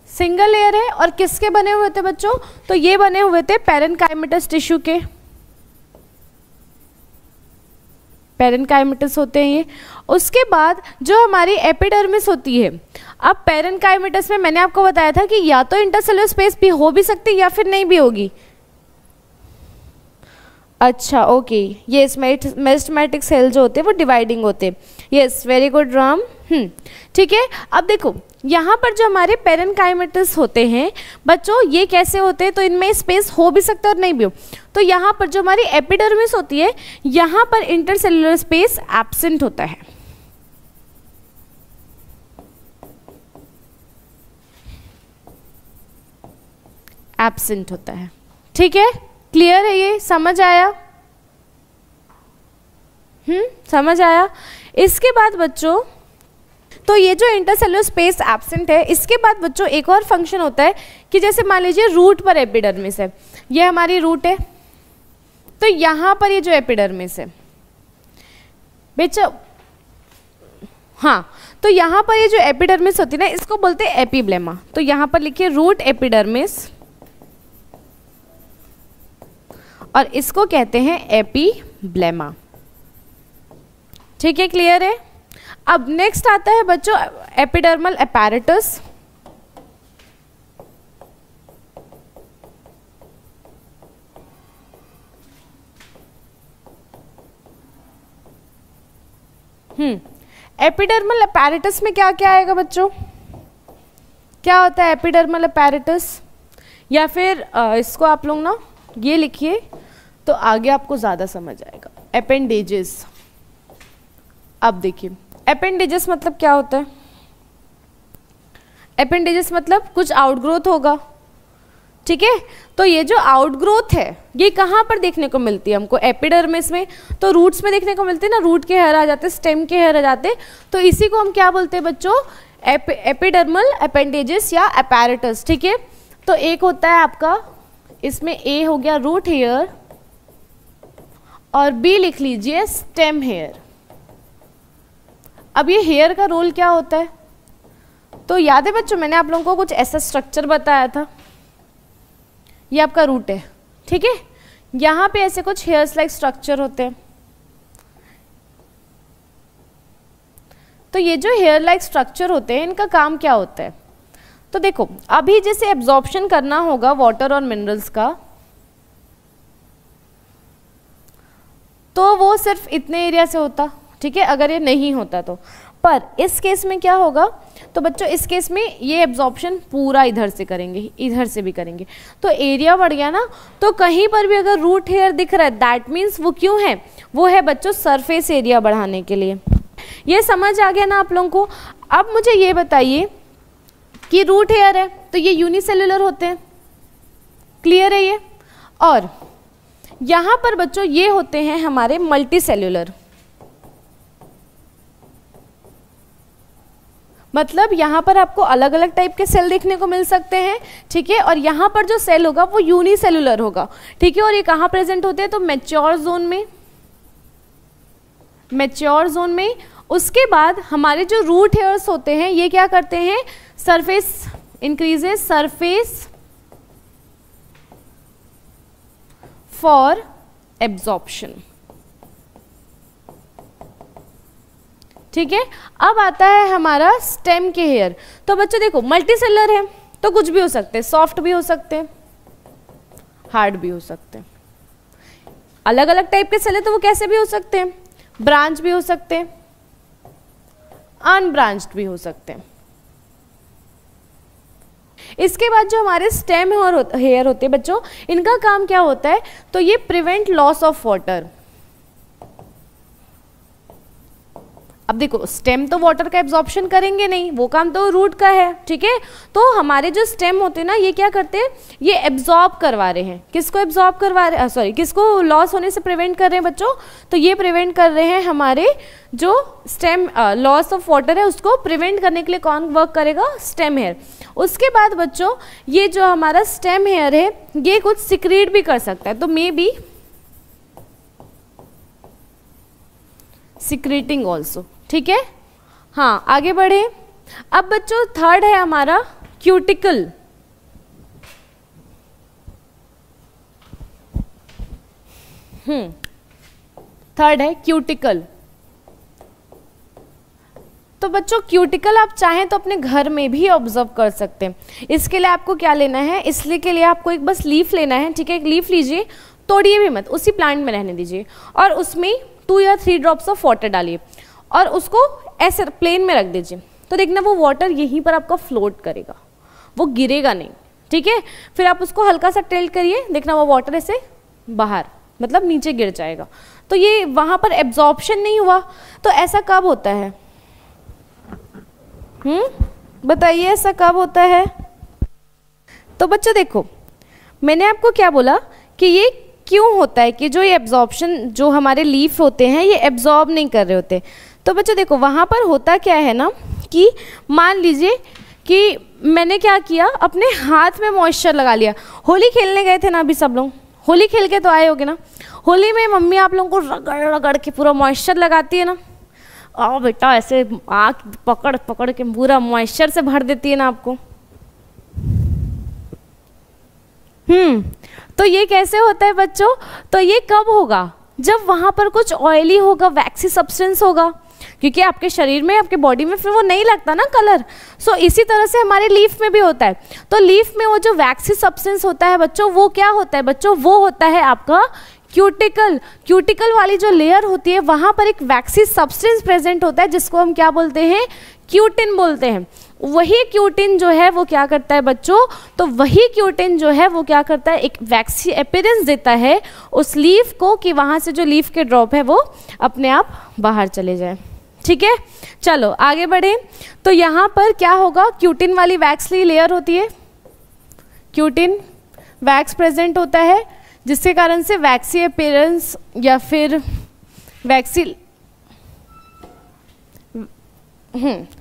सिंगल लेयर है और किसके बने हुए थे बच्चों? तो ये बने हुए थे पेरेन्काइमेटस टिश्यू के, पेरेन्काइमेटस होते हैं ये। उसके बाद जो हमारी एपिडर्मिस होती है, अब पेरेन्काइमेटस में मैंने आपको बताया था कि या तो इंटरसेलुलर स्पेस भी हो भी सकती या फिर नहीं भी होगी। अच्छा ओके, ये मेरिस्टेमेटिक सेल जो होते हैं वो डिवाइडिंग होते हैं। Yes very good Ram. ठीक है, अब देखो यहाँ पर जो हमारे पेरेन्काइमेटस होते हैं बच्चों, ये कैसे होते हैं? तो इनमें स्पेस हो भी सकता है और नहीं भी हो। तो यहाँ पर जो हमारी एपिडर्मिस होती है, यहाँ पर इंटरसेलुलर स्पेस एब्सेंट होता है। एब्सेंट होता है। ठीक है, क्लियर है? ये समझ आया? समझ आया? इसके बाद बच्चों, तो ये जो इंटरसेलुलर स्पेस एब्सेंट है, इसके बाद बच्चों एक और फंक्शन होता है कि जैसे मान लीजिए रूट पर एपिडर्मिस है, ये हमारी रूट है, तो यहाँ पर ये जो एपिडर्मिस है बेचो, हाँ, तो यहाँ पर ये जो एपिडर्मिस होती है ना, इसको बोलते हैं एपिब्लेमा। तो यहाँ पर लिखिए रूट एपिडर्मिस और इसको कहते हैं एपिब्लेमा। ठीक है, क्लियर है? अब नेक्स्ट आता है बच्चों एपिडर्मल अपैरेटस। एपिडर्मल अपैरेटस में क्या क्या आएगा बच्चों? क्या होता है एपिडर्मल अपैरेटस? या फिर इसको आप लोग ना ये लिखिए तो आगे आपको ज़्यादा समझ आएगा। अपेंडेजेस। अब देखिए अपेंडेजेस मतलब क्या होता है? अपेंडेजेस मतलब कुछ आउटग्रोथ होगा। ठीक है, तो ये जो आउटग्रोथ है ये कहाँ पर देखने को मिलती है हमको? एपिडर्मिस में। तो रूट्स में देखने को मिलती है ना, रूट के हेयर आ जाते, स्टेम के हेयर आ जाते, तो इसी को हम क्या बोलते हैं बच्चों? एपिडर्मल अपेंडेजेस या अपैरेटस। ठीक है, तो एक होता है आपका, इसमें ए हो गया रूट हेयर और बी लिख लीजिए स्टेम हेयर। अब ये हेयर का रोल क्या होता है? तो याद है बच्चों मैंने आप लोगों को कुछ ऐसा स्ट्रक्चर बताया था, ये आपका रूट है। ठीक है, यहाँ पे ऐसे कुछ हेयर्स लाइक स्ट्रक्चर होते हैं। तो ये जो हेयर लाइक स्ट्रक्चर होते हैं इनका काम क्या होता है? तो देखो अभी जैसे एब्जॉर्प्शन करना होगा वाटर और मिनरल्स का, तो वो सिर्फ इतने एरिया से होता। ठीक है, अगर ये नहीं होता तो। पर इस केस में क्या होगा? तो बच्चों इस केस में ये एब्जॉर्प्शन पूरा इधर से करेंगे, इधर से भी करेंगे, तो एरिया बढ़ गया ना। तो कहीं पर भी अगर रूट हेयर दिख रहा है दैट मीन्स वो क्यों है? वो है बच्चों सरफेस एरिया बढ़ाने के लिए। ये समझ आ गया ना आप लोगों को? अब मुझे ये बताइए कि रूट हेयर है तो ये यूनिसेल्युलर होते हैं, क्लियर है ये? और यहाँ पर बच्चों ये होते हैं हमारे मल्टी सेल्युलर, मतलब यहाँ पर आपको अलग अलग टाइप के सेल देखने को मिल सकते हैं। ठीक है, और यहाँ पर जो सेल होगा वो यूनिसेल्युलर होगा। ठीक है, और ये कहाँ प्रेजेंट होते हैं? तो मैच्योर जोन में, मैच्योर जोन में। उसके बाद हमारे जो रूट हेयर्स होते हैं ये क्या करते हैं? Surface increases surface for absorption. ठीक है, अब आता है हमारा स्टेम के हेयर। तो बच्चों देखो मल्टी सेलर है तो कुछ भी हो सकते हैं, सॉफ्ट भी हो सकते हैं, हार्ड भी हो सकते हैं। अलग अलग टाइप के सेल है तो वो कैसे भी हो सकते हैं? ब्रांच भी हो सकते हैं, अनब्रांच्ड भी हो सकते हैं। इसके बाद जो हमारे स्टेम हेयर होते हैं बच्चों, इनका काम क्या होता है, तो ये प्रिवेंट लॉस ऑफ वाटर। अब देखो स्टेम तो वाटर का एब्जॉर्प्शन करेंगे नहीं, वो काम तो रूट का है, ठीक है। तो हमारे जो स्टेम होते हैं ना, ये क्या करते हैं, ये एब्जॉर्ब करवा रहे हैं। किसको एब्जॉर्ब करवा रहे हैं, सॉरी, किसको लॉस होने से प्रिवेंट कर रहे हैं बच्चों, तो ये प्रिवेंट कर रहे हैं हमारे जो स्टेम लॉस ऑफ वाटर है, उसको प्रिवेंट करने के लिए कौन वर्क करेगा, स्टेम हेयर। उसके बाद बच्चों ये जो हमारा स्टेम हेयर है, ये कुछ सिक्रीट भी कर सकता है, तो मे बी सिक्रीटिंग ऑल्सो, ठीक है। हाँ आगे बढ़े। अब बच्चों थर्ड है हमारा क्यूटिकल। थर्ड है क्यूटिकल। तो बच्चों क्यूटिकल आप चाहें तो अपने घर में भी ऑब्जर्व कर सकते हैं। इसके लिए आपको क्या लेना है, इसलिए के लिए आपको एक बस लीफ लेना है, ठीक है। एक लीफ लीजिए, तोड़िए भी मत, उसी प्लांट में रहने दीजिए, और उसमें 2 या 3 ड्रॉप्स ऑफ वाटर डालिए और उसको ऐसे प्लेन में रख दीजिए। तो देखना वो वाटर यहीं पर आपका फ्लोट करेगा, वो गिरेगा नहीं, ठीक है। फिर आप उसको हल्का सा टिल्ट करिए, देखना वो वाटर ऐसे बाहर मतलब नीचे गिर जाएगा। तो ये वहाँ पर एब्जॉर्प्शन नहीं हुआ। तो ऐसा कब होता है, बताइए ऐसा कब होता है। तो बच्चों देखो मैंने आपको क्या बोला कि ये क्यों होता है कि जो ये एब्जॉर्प्शन, जो हमारे लीफ होते हैं ये एब्जॉर्ब नहीं कर रहे होते। तो बच्चों देखो वहाँ पर होता क्या है ना, कि मान लीजिए कि मैंने क्या किया, अपने हाथ में मॉइस्चर लगा लिया। होली खेलने गए थे ना अभी सब लोग, होली खेल के तो आए होगे ना। होली में मम्मी आप लोगों को रगड़ रगड़ के पूरा मॉइस्चर लगाती है ना, और बेटा ऐसे आँख पकड़ पकड़ के पूरा मॉइस्चर से भर देती है ना आपको। तो ये कैसे होता है बच्चों, तो ये कब होगा, जब वहाँ पर कुछ ऑयली होगा, वैक्सी सब्सटेंस होगा, क्योंकि आपके शरीर में, आपके बॉडी में फिर वो नहीं लगता ना कलर। सो इसी तरह से हमारे लीफ में भी होता है। तो लीफ में वो जो वैक्सी सब्सटेंस होता है बच्चों, वो क्या होता है बच्चों, वो होता है आपका क्यूटिकल। क्यूटिकल वाली जो लेयर होती है वहाँ पर एक वैक्सी सब्सटेंस प्रेजेंट होता है, जिसको हम क्या बोलते हैं, क्यूटिन बोलते हैं। वही क्यूटिन जो है वो क्या करता है बच्चों, तो वही क्यूटिन जो है वो क्या करता है, एक वैक्सी अपीयरेंस देता है उस लीफ को, कि वहाँ से जो लीफ के ड्रॉप है वो अपने आप बाहर चले जाए, ठीक है। चलो आगे बढ़े। तो यहाँ पर क्या होगा, क्यूटिन वाली वैक्सली लेयर होती है, क्यूटिन वैक्स प्रेजेंट होता है, जिसके कारण से वैक्सी अपीयरेंस या फिर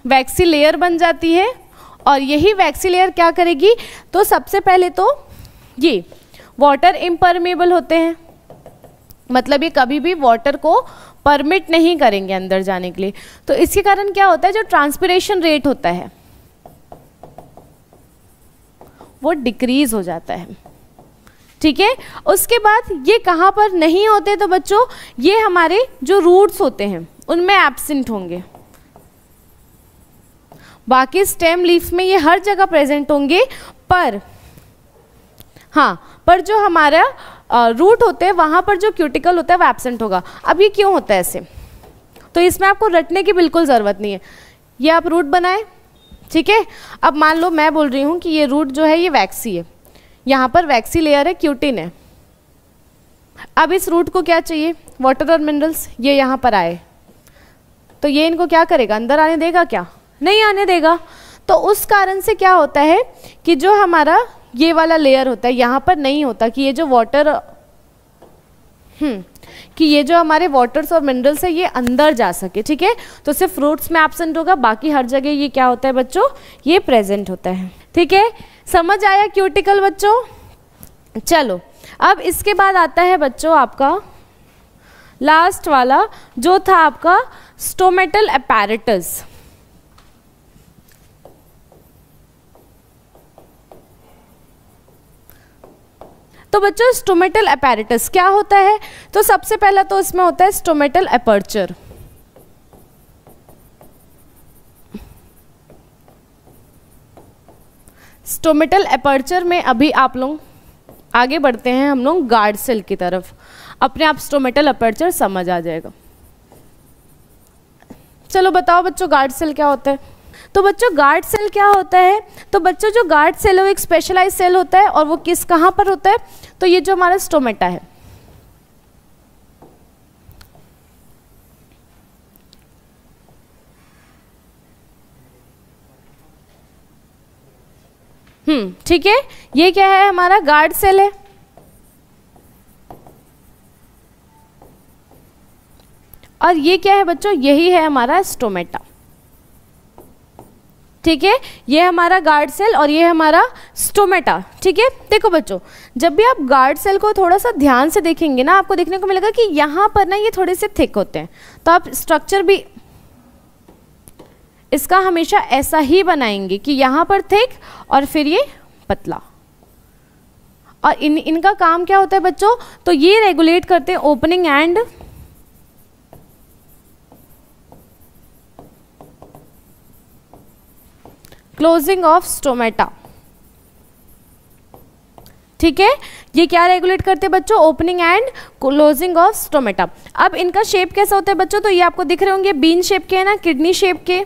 वैक्सी लेयर बन जाती है। और यही वैक्सी लेयर क्या करेगी, तो सबसे पहले तो ये वाटर इम्परमेबल होते हैं, मतलब ये कभी भी वाटर को परमिट नहीं करेंगे अंदर जाने के लिए। तो इसके कारण क्या होता है, जो ट्रांसपिरेशन रेट होता है वो डिक्रीज हो जाता है, ठीक है। उसके बाद ये कहाँ पर नहीं होते, तो बच्चों ये हमारे जो रूट्स होते हैं उनमें एब्सेंट होंगे। बाकी स्टेम लीफ में ये हर जगह प्रेजेंट होंगे, पर हाँ, पर जो हमारा रूट होते हैं वहाँ पर जो क्यूटिकल होता है वो एब्सेंट होगा। अब ये क्यों होता है ऐसे, तो इसमें आपको रटने की बिल्कुल ज़रूरत नहीं है। ये आप रूट बनाए, ठीक है। अब मान लो मैं बोल रही हूँ कि ये रूट जो है ये वैक्सी है, यहाँ पर वैक्सी लेयर है, क्यूटिन है। अब इस रूट को क्या चाहिए, वाटर और मिनरल्स। ये यहाँ पर आए तो ये इनको क्या करेगा, अंदर आने देगा क्या, नहीं आने देगा। तो उस कारण से क्या होता है कि जो हमारा ये वाला लेयर होता है यहाँ पर नहीं होता, कि ये जो वाटर कि ये जो हमारे वाटर्स और मिनरल्स है ये अंदर जा सके, ठीक है। तो सिर्फ फ्रूट्स में एब्सेंट होगा, बाकी हर जगह ये क्या होता है बच्चों, ये प्रेजेंट होता है, ठीक है। समझ आया क्यूटिकल बच्चों। चलो अब इसके बाद आता है बच्चों आपका लास्ट वाला, जो था आपका स्टोमेटल अपैरेटस। तो बच्चों स्टोमेटल अपैरेटस क्या होता है, तो सबसे पहला तो इसमें होता है स्टोमेटल अपर्चर। स्टोमेटल अपर्चर में अभी आप लोग आगे बढ़ते हैं, हम लोग गार्ड सेल की तरफ, अपने आप स्टोमेटल अपर्चर समझ आ जाएगा। चलो बताओ बच्चों गार्ड सेल क्या होता है। तो बच्चों गार्ड सेल क्या होता है? तो बच्चों जो गार्ड सेल है वो एक स्पेशलाइज सेल होता है, और वो किस कहाँ पर होता है? तो ये जो हमारा स्टोमेटा है, ठीक है, ये क्या है? हमारा गार्ड सेल है। और ये क्या है बच्चों? यही है हमारा स्टोमेटा। ठीक है, ये हमारा गार्ड सेल और ये हमारा स्टोमेटा। ठीक है, देखो बच्चों, जब भी आप गार्ड सेल को थोड़ा सा ध्यान से देखेंगे ना, आपको देखने को मिलेगा कि यहाँ पर ना ये थोड़े से थिक होते हैं, तो आप स्ट्रक्चर भी इसका हमेशा ऐसा ही बनाएंगे कि यहाँ पर थिक और फिर ये पतला। और इनका काम क्या होता है बच्चों? तो ये रेगुलेट करते हैं opening and closing of stomata. ठीक है, ये क्या रेगुलेट करते हैं बच्चों? Opening and closing of stomata. अब इनका शेप कैसा होता है बच्चों? तो ये आपको दिख रहे होंगे बीन शेप के है ना, किडनी शेप के,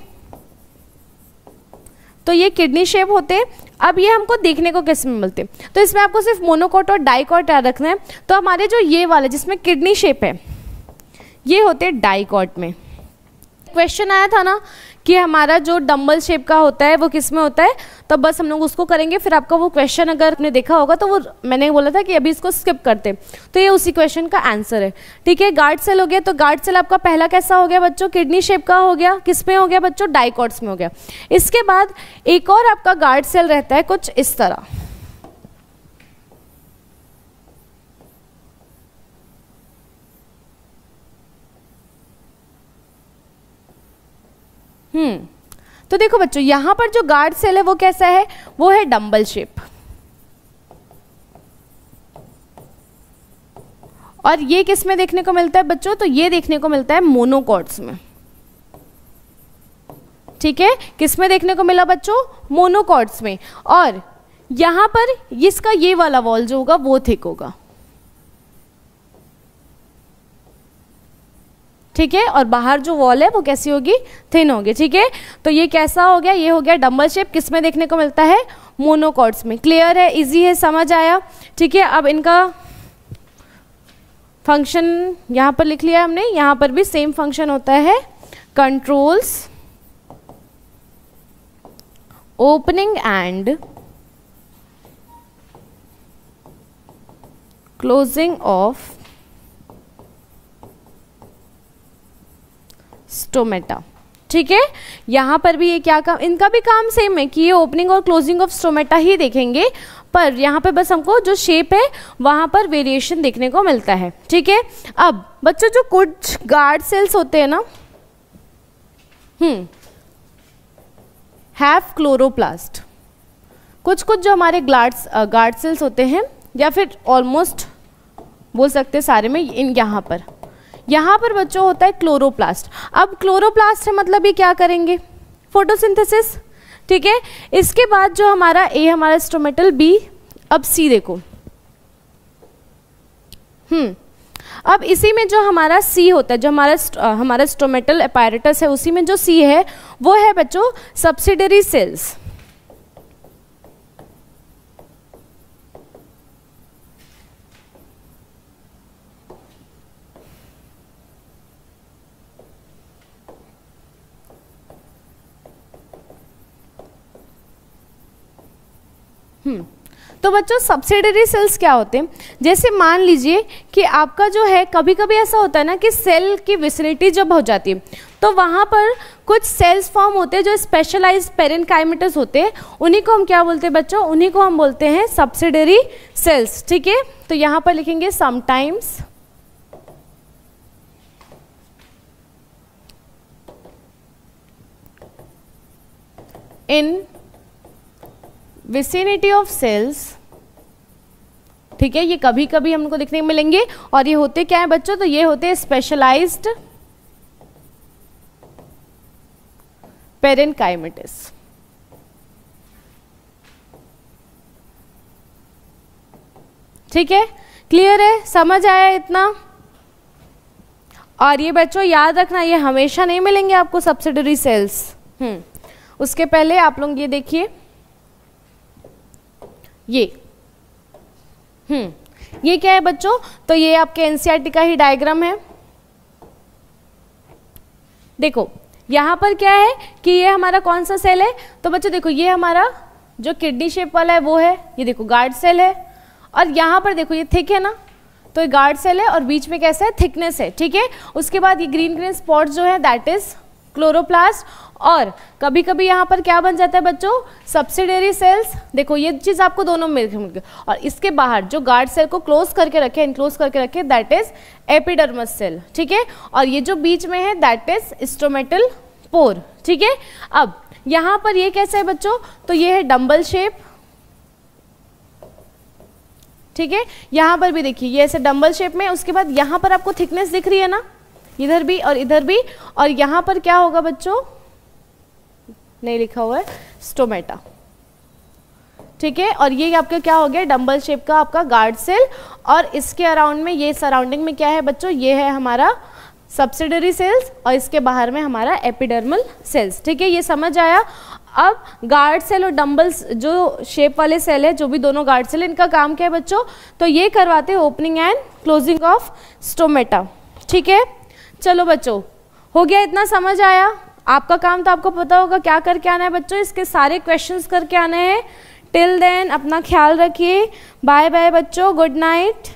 तो ये किडनी शेप होते हैं। अब ये हमको देखने को किस में मिलते हैं? तो इसमें आपको सिर्फ मोनोकॉट और डाइकॉट याद रखना है। तो हमारे जो ये वाले जिसमें किडनी शेप है, ये होते हैं डाइकॉट में। क्वेश्चन आया था ना कि हमारा जो डंबल शेप का होता है वो किस में होता है, तो बस हम लोग उसको करेंगे। फिर आपका वो क्वेश्चन अगर आपने देखा होगा तो वो मैंने बोला था कि अभी इसको स्किप करते, तो ये उसी क्वेश्चन का आंसर है। ठीक है, गार्ड सेल हो गया। तो गार्ड सेल आपका पहला कैसा हो गया बच्चों? किडनी शेप का हो गया। किस में हो गया बच्चों? डाइकॉट्स में हो गया। इसके बाद एक और आपका गार्ड सेल रहता है कुछ इस तरह, तो देखो बच्चों, यहां पर जो गार्ड सेल है वो कैसा है? वो है डंबल शेप। और ये किस में देखने को मिलता है बच्चों? तो ये देखने को मिलता है मोनोकॉट्स में। ठीक है, किस में देखने को मिला बच्चों? मोनोकॉट्स में। और यहां पर इसका ये वाला वॉल जो होगा वो थिक होगा। ठीक है, और बाहर जो वॉल है वो कैसी होगी? थिन होगी। ठीक है, तो ये कैसा हो गया? ये हो गया डंबल शेप। किस में देखने को मिलता है? मोनोकॉट्स में। क्लियर है, इजी है, समझ आया? ठीक है, अब इनका फंक्शन यहाँ पर लिख लिया हमने। यहाँ पर भी सेम फंक्शन होता है, controls opening and closing of stomata. ठीक है, यहां पर भी ये क्या काम? इनका भी काम सेम है कि ये ओपनिंग और क्लोजिंग ऑफ स्टोमेटा ही देखेंगे, पर यहाँ पे बस हमको जो शेप है वहां पर वेरिएशन देखने को मिलता है। ठीक है, अब बच्चों जो कुछ गार्ड सेल्स होते हैं ना, हैव क्लोरोप्लास्ट। कुछ कुछ जो हमारे गार्ड सेल्स होते हैं, या फिर ऑलमोस्ट बोल सकते हैं सारे में, यहाँ पर बच्चों होता है क्लोरोप्लास्ट। अब क्लोरोप्लास्ट है मतलब ये क्या करेंगे? फोटोसिंथेसिस। ठीक है, इसके बाद जो हमारा ए हमारा स्टोमेटल, बी, अब सी देखो। अब इसी में जो हमारा सी होता है, जो हमारा स्टोमेटल अपैरेटस है, उसी में जो सी है वो है बच्चों सब्सिडरी सेल्स। तो बच्चों सब्सिडरी सेल्स क्या होते हैं? जैसे मान लीजिए कि आपका जो है, कभी कभी ऐसा होता है ना कि सेल की विसिनिटी जब हो जाती है तो वहाँ पर कुछ सेल्स फॉर्म होते हैं जो स्पेशलाइज्ड पेरेन्काइमेटस होते हैं। उन्हीं को हम क्या बोलते हैं बच्चों? उन्हीं को हम बोलते हैं सब्सिडरी सेल्स। ठीक है, तो यहाँ पर लिखेंगे sometimes in vicinity of cells. ठीक है, ये कभी कभी हमको देखने को मिलेंगे। और ये होते क्या है बच्चों? तो ये होते हैं स्पेशलाइज्ड पेरेन्काइमेटस। ठीक है, क्लियर है, समझ आया इतना? और ये बच्चों याद रखना, ये हमेशा नहीं मिलेंगे आपको सब्सिडरी सेल्स। उसके पहले आप लोग ये देखिए, ये क्या है बच्चों, तो ये आपके एनसीईआरटी का ही डायग्राम है। देखो यहाँ पर क्या है कि ये हमारा कौन सा सेल है, तो बच्चों देखो ये हमारा जो किडनी शेप वाला है वो है, ये देखो गार्ड सेल है, और यहाँ पर देखो ये थिक है ना, तो ये गार्ड सेल है और बीच में कैसा है, थिकनेस है, ठीक है। उसके बाद ये ग्रीन ग्रीन स्पॉट्स जो है दैट इज क्लोरोप्लास्ट, और कभी कभी यहाँ पर क्या बन जाता है बच्चों, सब्सिडियरी सेल्स। देखो ये चीज़ आपको दोनों में मिल गई, और इसके बाहर जो गार्ड सेल को क्लोज करके रखे, इनक्लोज करके रखे, दैट इज एपिडर्मस सेल, ठीक है। और ये जो बीच में है दैट इज स्टोमेटल पोर, ठीक है। अब यहाँ पर ये कैसा है बच्चों, तो ये है डंबल शेप, ठीक है। यहाँ पर भी देखिए ये ऐसे डंबल शेप में, उसके बाद यहाँ पर आपको थिकनेस दिख रही है ना, इधर भी और इधर भी, और यहाँ पर क्या होगा बच्चों, नहीं लिखा हुआ है, स्टोमेटा, ठीक है। और ये आपका क्या हो गया, डंबल शेप का आपका गार्ड सेल, और इसके अराउंड में, ये सराउंडिंग में क्या है बच्चों, ये है हमारा सब्सिडरी सेल्स, और इसके बाहर में हमारा एपिडर्मल सेल्स, ठीक है। ये समझ आया। अब गार्ड सेल और डंबल्स जो शेप वाले सेल है, जो भी दोनों गार्ड सेल, इनका काम क्या है बच्चों, तो ये करवाते हैं opening and closing of stomata, ठीक है। चलो बच्चों हो गया, इतना समझ आया। आपका काम तो आपको पता होगा क्या करके आना है बच्चों, इसके सारे क्वेश्चंस करके आने हैं। टिल देन अपना ख्याल रखिए, बाय बाय बच्चों, गुड नाइट।